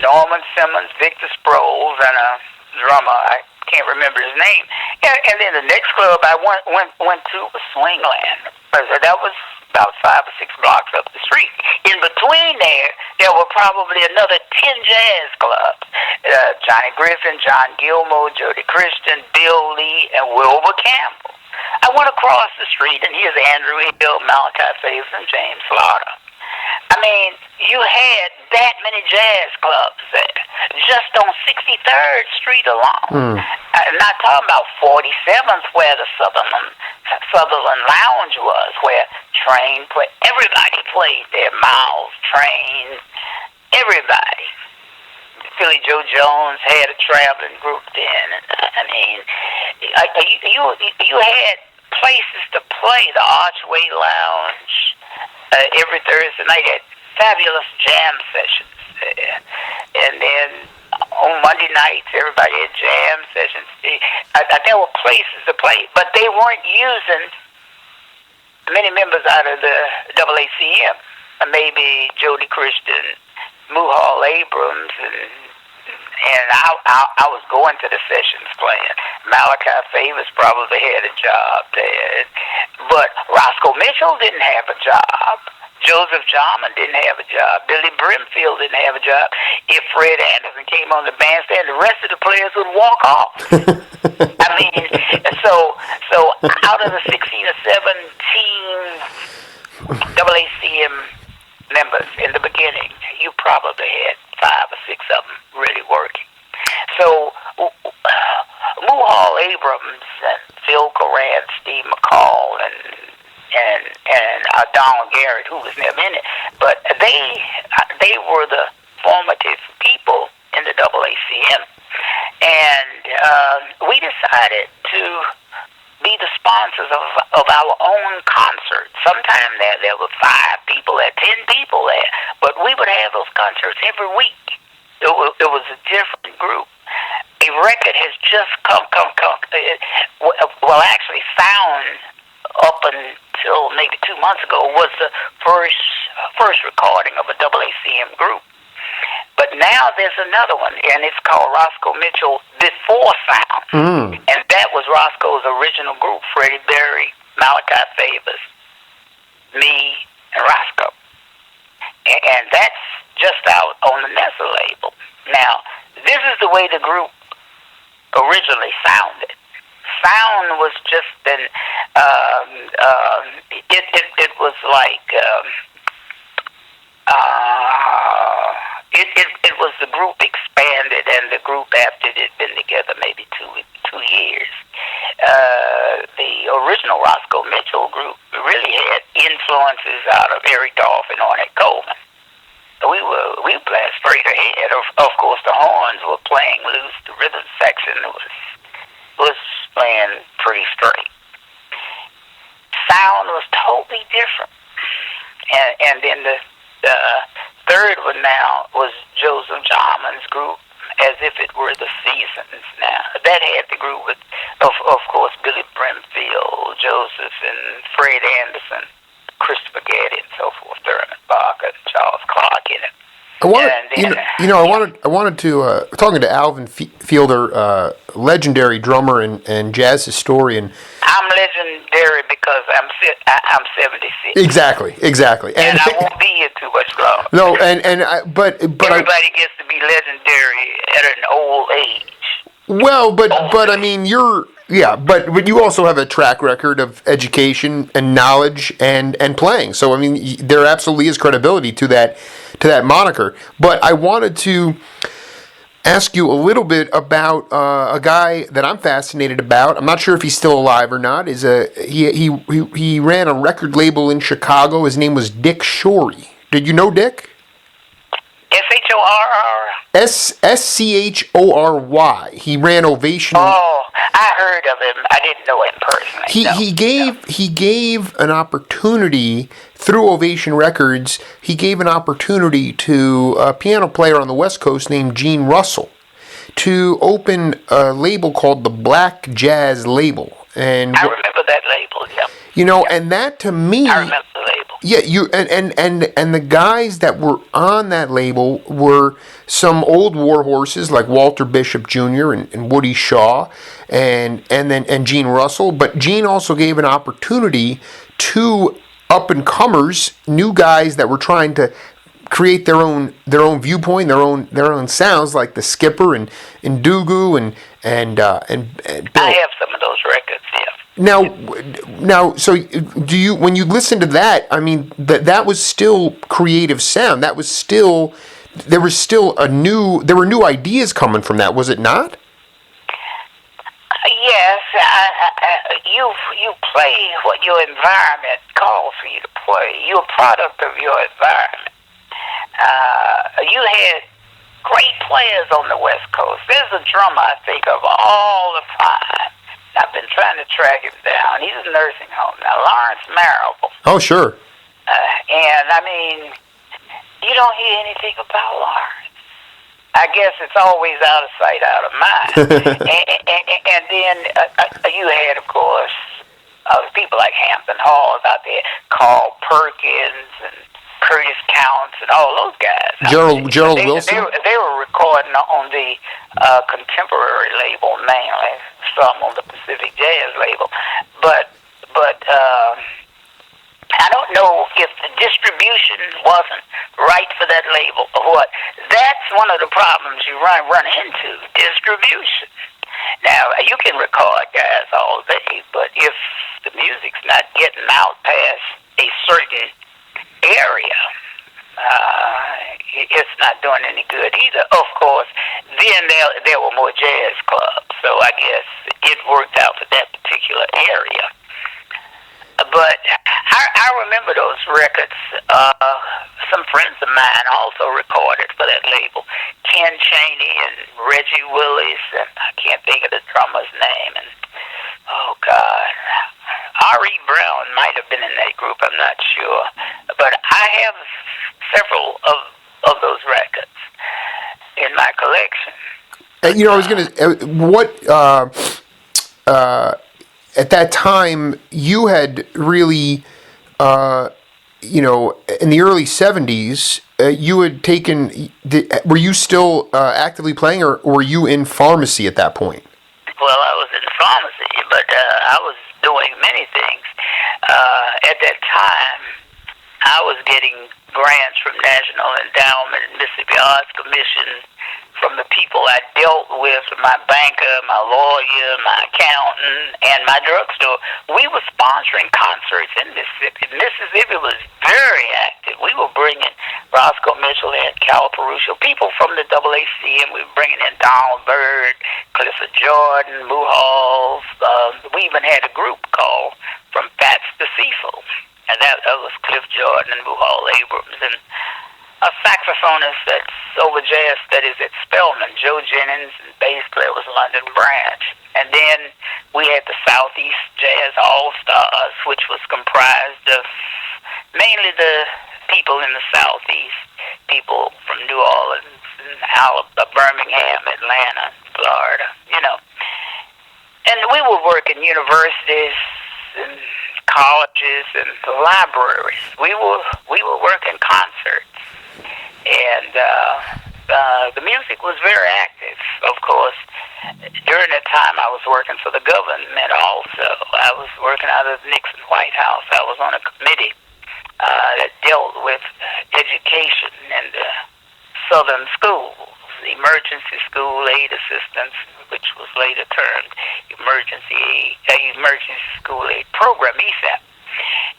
Norman Simmons, Victor Sproles, and a drummer. I can't remember his name. And then the next club I went to was Swingland. That was about 5 or 6 blocks up the street. In between there were probably another 10 jazz clubs. Johnny Griffin, John Gilmore, Jodi Christian, Bill Lee, and Wilbur Campbell. I went across the street, and here's Andrew Hill, Malachi Favors, and James Slaughter. I mean, you had that many jazz clubs there, just on 63rd Street alone. I'm not talking about 47th, where the Sutherland Lounge was, where everybody played there. Miles, Train, everybody. Philly Joe Jones had a traveling group then. I mean, you had places to play. The Archway Lounge. Every Thursday night had fabulous jam sessions. And then on Monday nights, everybody had jam sessions. There were places to play, but they weren't using many members out of the AACM. Maybe Jodi Christian, Muhal, Abrams, and I was going to the sessions playing. Malachi Favors probably had a job there. But Roscoe Mitchell didn't have a job. Joseph Jarman didn't have a job. Billy Brimfield didn't have a job. If Fred Anderson came on the bandstand, the rest of the players would walk off. I mean, so out of the 16 or 17 AACM members in the beginning, you probably had 5 or 6 of them really working. So Muhal, Abrams, and Phil Coran, Steve McCall, and Donald Garrett, who was never in it, but they were the formative people in the AACM, and we decided to be the sponsors of our own concerts. Sometimes there were 5 people there, 10 people there, but we would have those concerts every week. It was a different group. A record has just come. Well, actually, sound up until until maybe 2 months ago, was the first recording of a AACM group. But now there's another one, and it's called Roscoe Mitchell Before Sound. And that was Roscoe's original group, Freddie Berry, Malachi Favors, me, and Roscoe. And that's just out on the Nessa label. Now, this is the way the group originally sounded. Sound was just it was like it was the group expanded, and the group after it had been together maybe two years. The original Roscoe Mitchell group really had influences out of Eric Dolphin and Ornette Coleman. We were playing straight ahead. Of course, the horns were playing loose. The rhythm section was playing pretty straight. Sound was totally different. And then the third one now was Joseph Jarman's group, As If It Were the Seasons. Now, that had the group with, of course, Billy Brimfield, Joseph, and Fred Anderson, Christopher Gaddy, and so forth, Thurman Barker, and Charles Clark in it. I wanted to talking to Alvin Fielder, legendary drummer and jazz historian. I'm legendary because I'm 76. Exactly. And I won't be here too much longer. No, but everybody gets to be legendary at an old age. Well, but I mean, but you also have a track record of education and knowledge and playing. So I mean, there absolutely is credibility to that moniker. But I wanted to ask you a little bit about a guy that I'm fascinated about. I'm not sure if he's still alive or not. He ran a record label in Chicago. His name was Dick Shorey. Did you know Dick? Shorry. Schory. He ran Ovation. Oh, I heard of him. I didn't know him personally. He gave an opportunity through Ovation Records. He gave an opportunity to a piano player on the West Coast named Gene Russell to open a label called the Black Jazz Label. And I remember that label. Yeah. You know, and that to me, I remember the label. Yeah, and the guys that were on that label were some old war horses like Walter Bishop Jr. and Woody Shaw and Gene Russell. But Gene also gave an opportunity to up and comers, new guys that were trying to create their own viewpoint, their own sounds, like the Skipper and Dugu and Bill. I have some of those records. Yeah. Now, so do you? When you listen to that, I mean, that was still creative sound. That was still there were new ideas coming from that. Was it not? Yes, you play what your environment calls for you to play. You're a product of your environment. You had great players on the West Coast. There's a drummer I think of all the time. I've been trying to track him down. He's in a nursing home now, Lawrence Marable. Oh, sure. And, I mean, you don't hear anything about Lawrence. I guess it's always out of sight, out of mind. and then you had, of course, people like Hampton Hall out there, Carl Perkins and Curtis Counts and all those guys. Gerald Wilson? They were recording on the contemporary label mainly, some on the Pacific Jazz label. But I don't know if the distribution wasn't right for that label or what. That's one of the problems you run into, distribution. Now, you can record guys all day, but if the music's not getting out past a certain area, it's not doing any good either. Of course, then there were more jazz clubs, so I guess it worked out for that particular area. But I remember those records. Some friends of mine also recorded for that label. Ken Chaney and Reggie Willis, and I can't think of the drummer's name. And oh God, R.E. Brown might have been in that group. I'm not sure, but I have several of those records in my collection. You know, I was gonna at that time, you had really, in the early 70s, you had taken, were you still actively playing, or were you in pharmacy at that point? Well, I was in pharmacy, but I was doing many things. At that time, I was getting grants from National Endowment and Mississippi Arts Commission from the people I dealt with, my banker, my lawyer, my accountant, and my drugstore. We were sponsoring concerts in Mississippi. Mississippi was very active. We were bringing Roscoe Mitchell and Cal Peruso, people from the AACM. We were bringing in Donald Byrd, Clifford Jordan, Muhal. We even had a group called From Fats to Cecil, and that was Cliff Jordan and Muhal Abrams, and a saxophonist that's over jazz studies at Spelman, Joe Jennings, and bass player was London Branch. And then we had the Southeast Jazz All-Stars, which was comprised of mainly the people in the Southeast, people from New Orleans, and Birmingham, Atlanta, Florida, And we were working universities and colleges and libraries. We were working concerts. And the music was very active. Of course, during that time I was working for the government also. I was working out of the Nixon White House. I was on a committee that dealt with education in the southern schools, the emergency school aid assistance, which was later termed emergency school aid program, ESAP.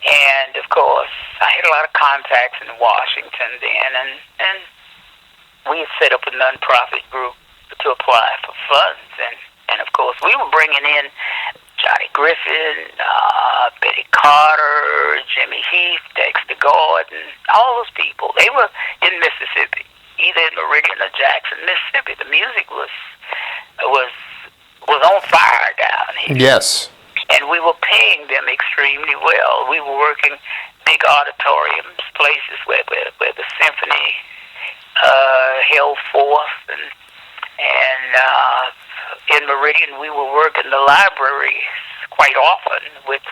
And, of course, I had a lot of contacts in Washington then, and we had set up a nonprofit group to apply for funds. And of course, we were bringing in Jodi Griffin, Betty Carter, Jimmy Heath, Dexter Gordon, all those people. They were in Mississippi, either in Meridian or Jackson, Mississippi. The music was on fire down here. Yes. And we were paying them extremely well. We were working big auditoriums, places where the symphony held forth, and in Meridian we were working the libraries quite often with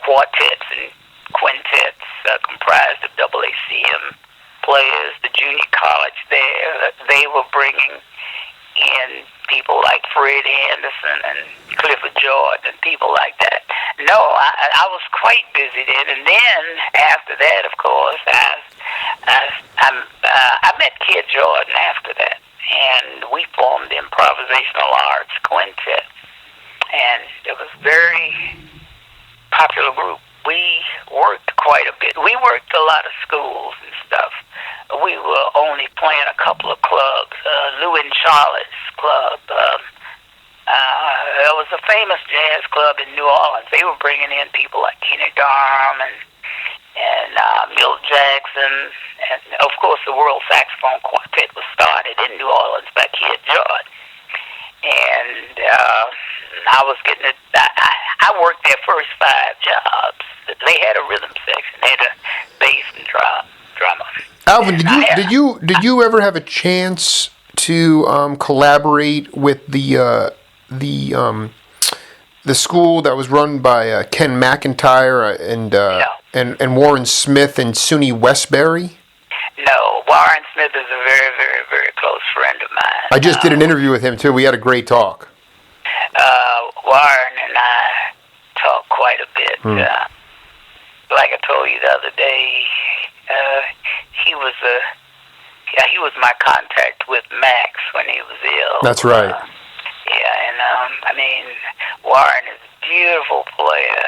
quartets and quintets comprised of AACM players. The junior college there, they were bringing in people like Fred Anderson and Clifford Jordan and people like that. No, I was quite busy then, and then after that, of course, I met Kid Jordan after that, and we formed the Improvisational Arts Quintet, and it was a very popular group. We worked quite a bit. We worked a lot of schools and stuff. We were only playing a couple of clubs. Lou and Charlotte's Club. There was a famous jazz club in New Orleans. They were bringing in people like Kenny Jarman and Milt Jackson. And, of course, the World Saxophone Quartet was started in New Orleans by Kid Jordan. And I was getting it. I worked their first 5 jobs. They had a rhythm section. They had a bass and drummer. Alvin, did you ever have a chance to collaborate with the school that was run by Ken McIntyre and Warren Smith and SUNY Westbury? No, Warren Smith is a very, very, very close friend of mine. I just did an interview with him too. We had a great talk. Warren and I talked quite a bit. Like I told you the other day, he was my contact with Max when he was ill. That's right. Warren is a beautiful player,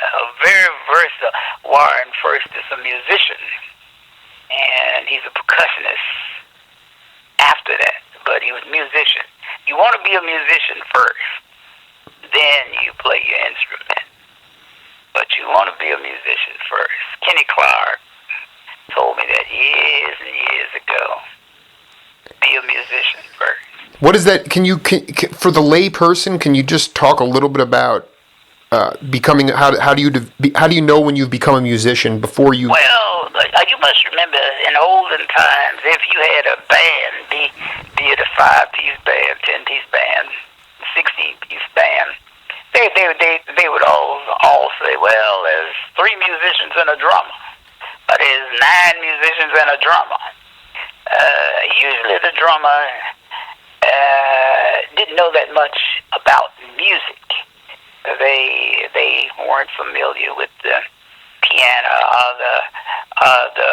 very versatile. Warren first is a musician, and he's a percussionist after that, but he was a musician. You want to be a musician first, then you play your instrument. But you want to be a musician first. Kenny Clark told me that years and years ago. Be a musician first. What is that? Can for the lay person, can you just talk a little bit about becoming? How do you know when you've become a musician before you? Well, you must remember in olden times, if you had a band, be it a 5-piece band, 10-piece band, 16-piece band, they would all say, well, there's 3 musicians and a drummer, or there's 9 musicians and a drummer. Usually the drummer didn't know that much about music. They weren't familiar with the piano or the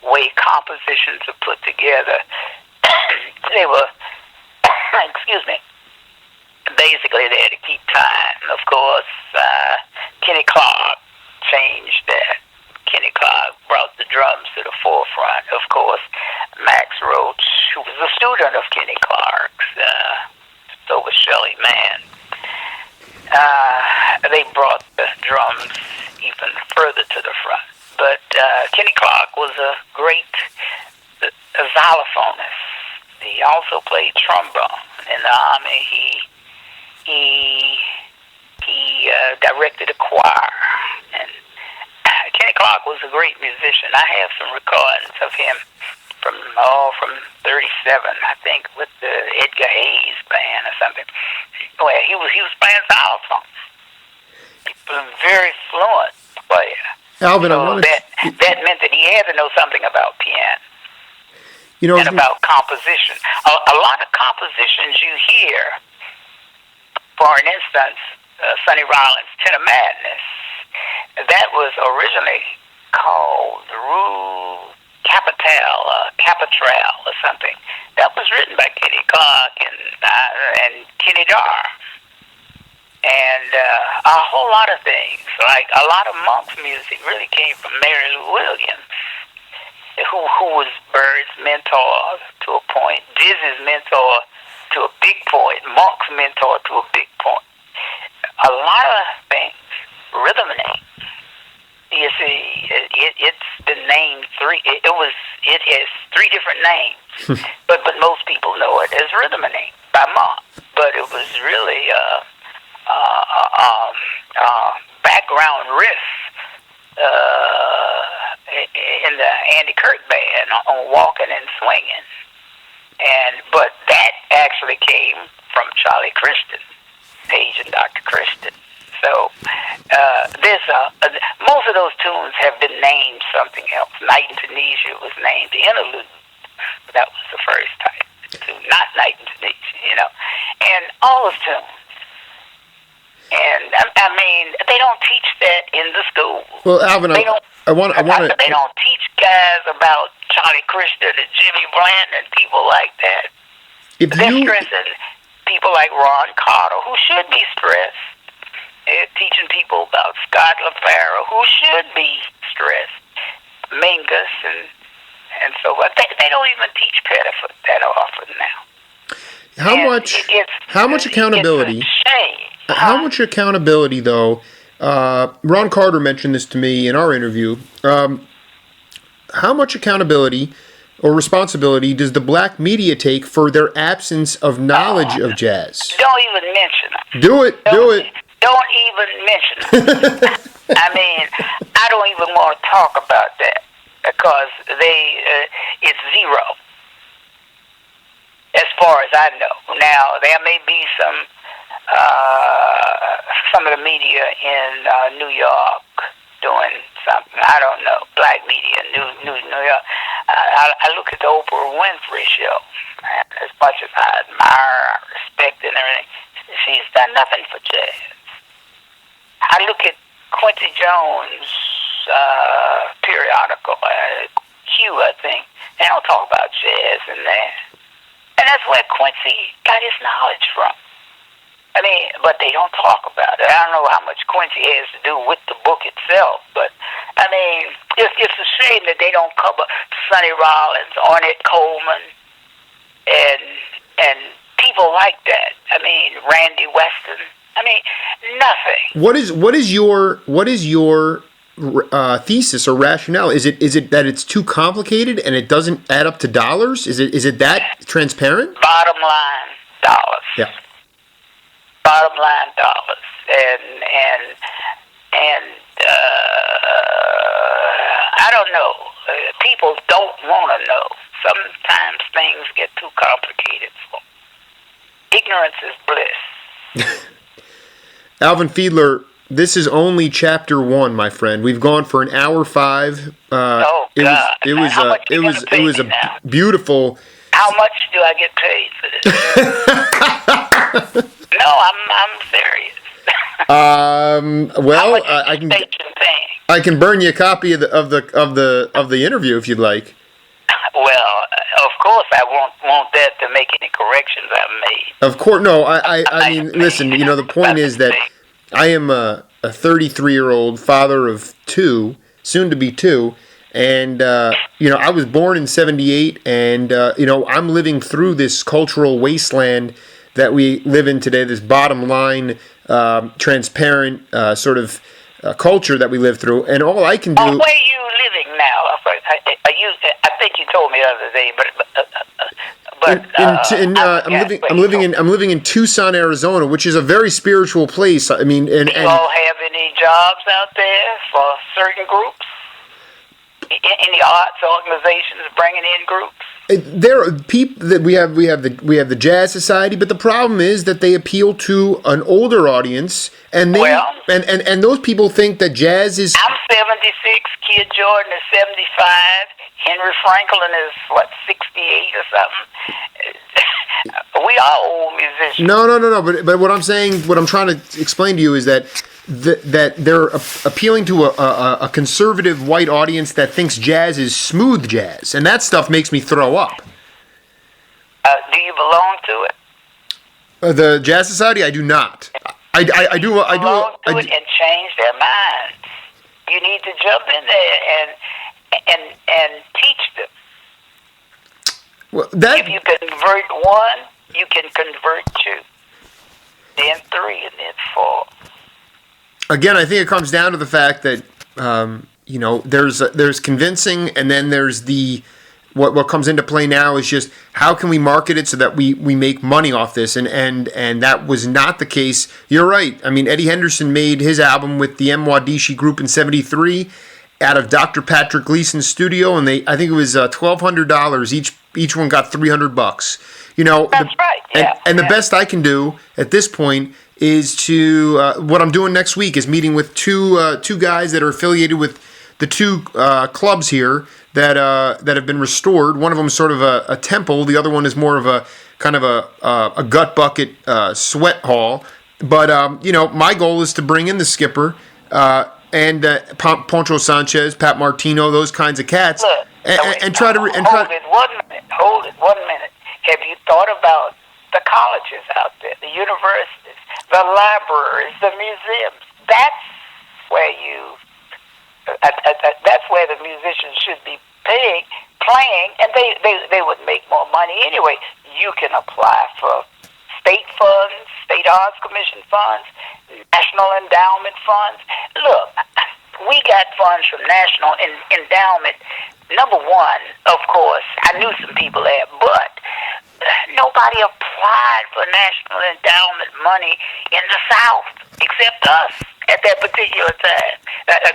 way compositions are put together. They were, excuse me, basically they had to keep time. Of course, Kenny Clark changed that. Kenny Clark brought the drums to the forefront. Of course, Max Roach, who was a student of Kenny Clark's, so was Shelley Mann. They brought the drums even further to the front. But Kenny Clark was a great xylophonist. He also played trombone. In the Army, he directed a choir. And Kenny Clark was a great musician. I have some recordings of him from 37, I think, with the Edgar Hayes band or something. Well, he was playing xylophone. He was a very fluent player. Alvin, so that meant that he had to know something about piano. And about composition. A lot of compositions you hear, for an instance, Sonny Rollins' Tenor Madness, that was originally called Rue Capitral or something. That was written by Kenny Clark and Kenny Dar. And a whole lot of things, like a lot of Monk's music really came from Mary Lou Williams, who was Bird's mentor to a point, Dizzy's mentor to a big point, Monk's mentor to a big point. A lot of things, rhythm name. You see, it's been named 3. It has 3 different names, but most people know it as Rhythm Name by Monk. But it was really background riff in the Andy Kirk band on Walking and Swinging, but that actually came from Charlie Christian, Page and Dr. Christian. So there's most of those tunes have been named something else. Night in Tunisia was named the Interlude. That was the first type tune, not Night in Tunisia, and all those tunes. And I mean, they don't teach that in the school. Well, Alvin, I want to. They don't teach guys about Charlie Christian and Jimmy Blanton and people like that. They're stressing people like Ron Carter, who should be stressed. They're teaching people about Scott LaFaro, who should be stressed. Mingus and so on. They don't even teach Pettiford that often now. How much accountability? It's a shame. How much accountability, though? Ron Carter mentioned this to me in our interview. How much accountability or responsibility does the black media take for their absence of knowledge of jazz? Don't even mention it. Do it. Don't even mention it. I mean, I don't even want to talk about that because it's zero. As far as I know. Now, there may be some of the media in New York doing something. I don't know. Black media in New York. I look at the Oprah Winfrey show. And as much as I admire, I respect and everything, she's done nothing for jazz. I look at Quincy Jones' periodical, Q, I think. They don't talk about jazz in there. And that's where Quincy got his knowledge from. I mean, but they don't talk about it. I don't know how much Quincy has to do with the book itself, but, I mean, it's a shame that they don't cover Sonny Rollins, Ornette Coleman, and people like that. I mean, Randy Weston. I mean, nothing. What is your thesis or rationale? Is it that it's too complicated and it doesn't add up to dollars? Is it that transparent? Bottom line, dollars. Yeah. Bottom line, dollars. And I don't know. People don't want to know. Sometimes things get too complicated for them. Ignorance is bliss. Alvin Fiedler, this is only chapter 1, my friend. We've gone for an hour 5. Oh God! It was a now? beautiful. How much do I get paid for this? No, I'm serious. Well, I can burn you a copy of the interview if you'd like. Well, of course, I won't that to make any corrections I've made. Of course, no. I mean, listen. The point is that I am a 33-year-old father of 2, soon to be 2, and I was born in '78, and I'm living through this cultural wasteland that we live in today. This bottom line, transparent sort of culture that we live through, and all I can do. Where are you living now? I think you told me the other day, I'm living in Tucson, Arizona, which is a very spiritual place. I mean, and do you all have any jobs out there for certain groups? Any arts organizations bringing in groups? There are people that we have the Jazz Society, but the problem is that they appeal to an older audience, and and those people think that jazz is. I'm 76. Kid Jordan is 75. Henry Franklin is 68 or something. We are old musicians. No. But what I'm saying, what I'm trying to explain to you is that they're appealing to a conservative white audience that thinks jazz is smooth jazz, and that stuff makes me throw up. Do you belong to it? The Jazz Society, I do not. I do. Belong to it and change their minds. You need to jump in there and teach them. Well, if you convert 1, you can convert 2, then 3, and then 4. Again, I think it comes down to the fact that there's convincing, and then there's what comes into play now is just how can we market it so that we make money off this, and that was not the case. You're right. I mean, Eddie Henderson made his album with the M. Wadishi group in '73 out of Dr. Patrick Gleason's studio, and I think it was $1,200 each one got $300. That's right. Yeah. And the best I can do at this point is to what I'm doing next week is meeting with two guys that are affiliated with the 2 clubs here that have been restored. One of them is sort of a temple. The other one is more of a kind of a gut bucket sweat hall. But my goal is to bring in the skipper and Poncho Sanchez, Pat Martino, those kinds of cats, and try to hold it 1 minute. Have you thought about the colleges out there, the universities, the libraries, the museums? That's where the musicians should be playing, and they would make more money anyway. You can apply for state funds, state arts commission funds, national endowment funds. Look, we got funds from national endowment. Number 1, of course, I knew some people there, but nobody applied for national endowment money in the South except us at that particular time.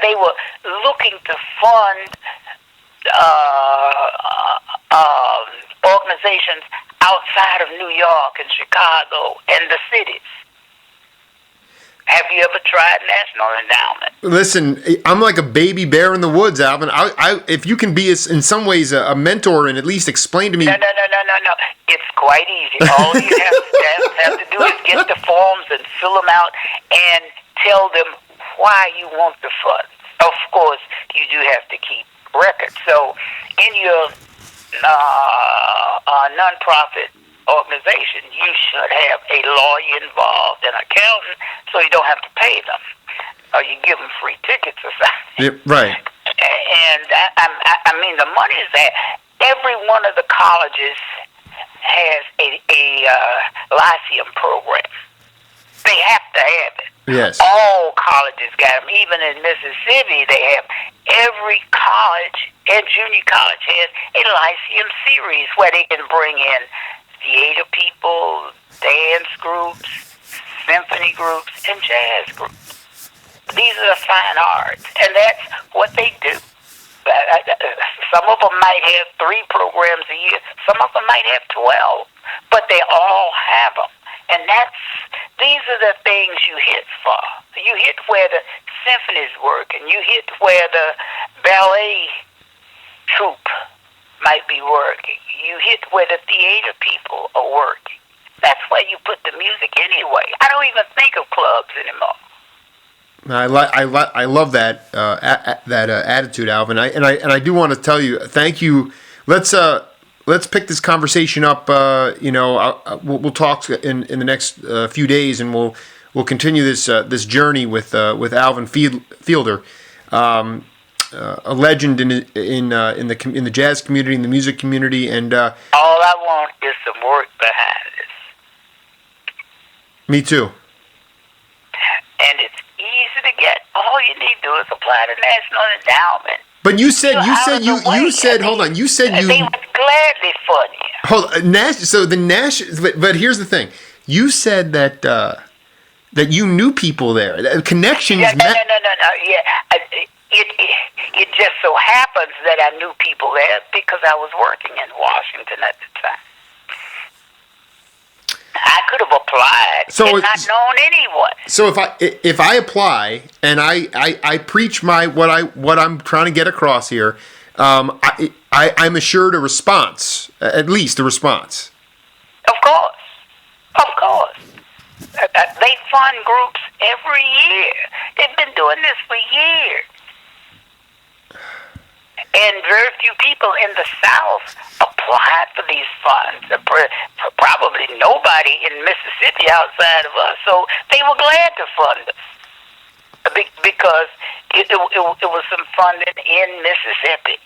They were looking to fund organizations outside of New York and Chicago and the cities. Have you ever tried national endowment? Listen, I'm like a baby bear in the woods, Alvin. If you can be in some ways a mentor and at least explain to me. No. It's quite easy. All you have to do is get the forms and fill them out and tell them why you want the funds. Of course, you do have to keep records. So in your nonprofit organization, you should have a lawyer involved, an accountant, so you don't have to pay them, or you give them free tickets or something. Yep, right. And I mean, the money is there. Every one of the colleges has a Lyceum program. They have to have it. Yes. All colleges got them. Even in Mississippi, they have. Every college and junior college has a Lyceum series where they can bring in theater people, dance groups, symphony groups, and jazz groups. These are the fine arts, and that's what they do. Some of them might have 3 programs a year. Some of them might have 12, but they all have them, and these are the things you hit for. You hit where the symphonies work, and you hit where the ballet troupe might be working. You hit where the theater people are working. That's where you put the music anyway. I don't even think of clubs anymore. I love that attitude, Alvin. I do want to tell you, thank you. Let's pick this conversation up. We'll talk in the next few days, and we'll continue this journey with Alvin Fielder, a legend in the jazz community, in the music community, and all I want is some work behind this. Me too. And it's easy to get. All you need to do is apply to National Endowment. But you said hold on. You said they would gladly fund you. Hold on, so the national. But here's the thing. You said that you knew people there. Connections. No. Yeah, it just so happens that I knew people there because I was working in Washington at the time. I could have applied and not known anyone. So if I apply and I preach what I'm trying to get across here, I'm assured a response, at least a response. Of course. They fund groups every year. They've been doing this for years. And very few people in the South applied for these funds. Probably nobody in Mississippi outside of us. So they were glad to fund us because it was some funding in Mississippi.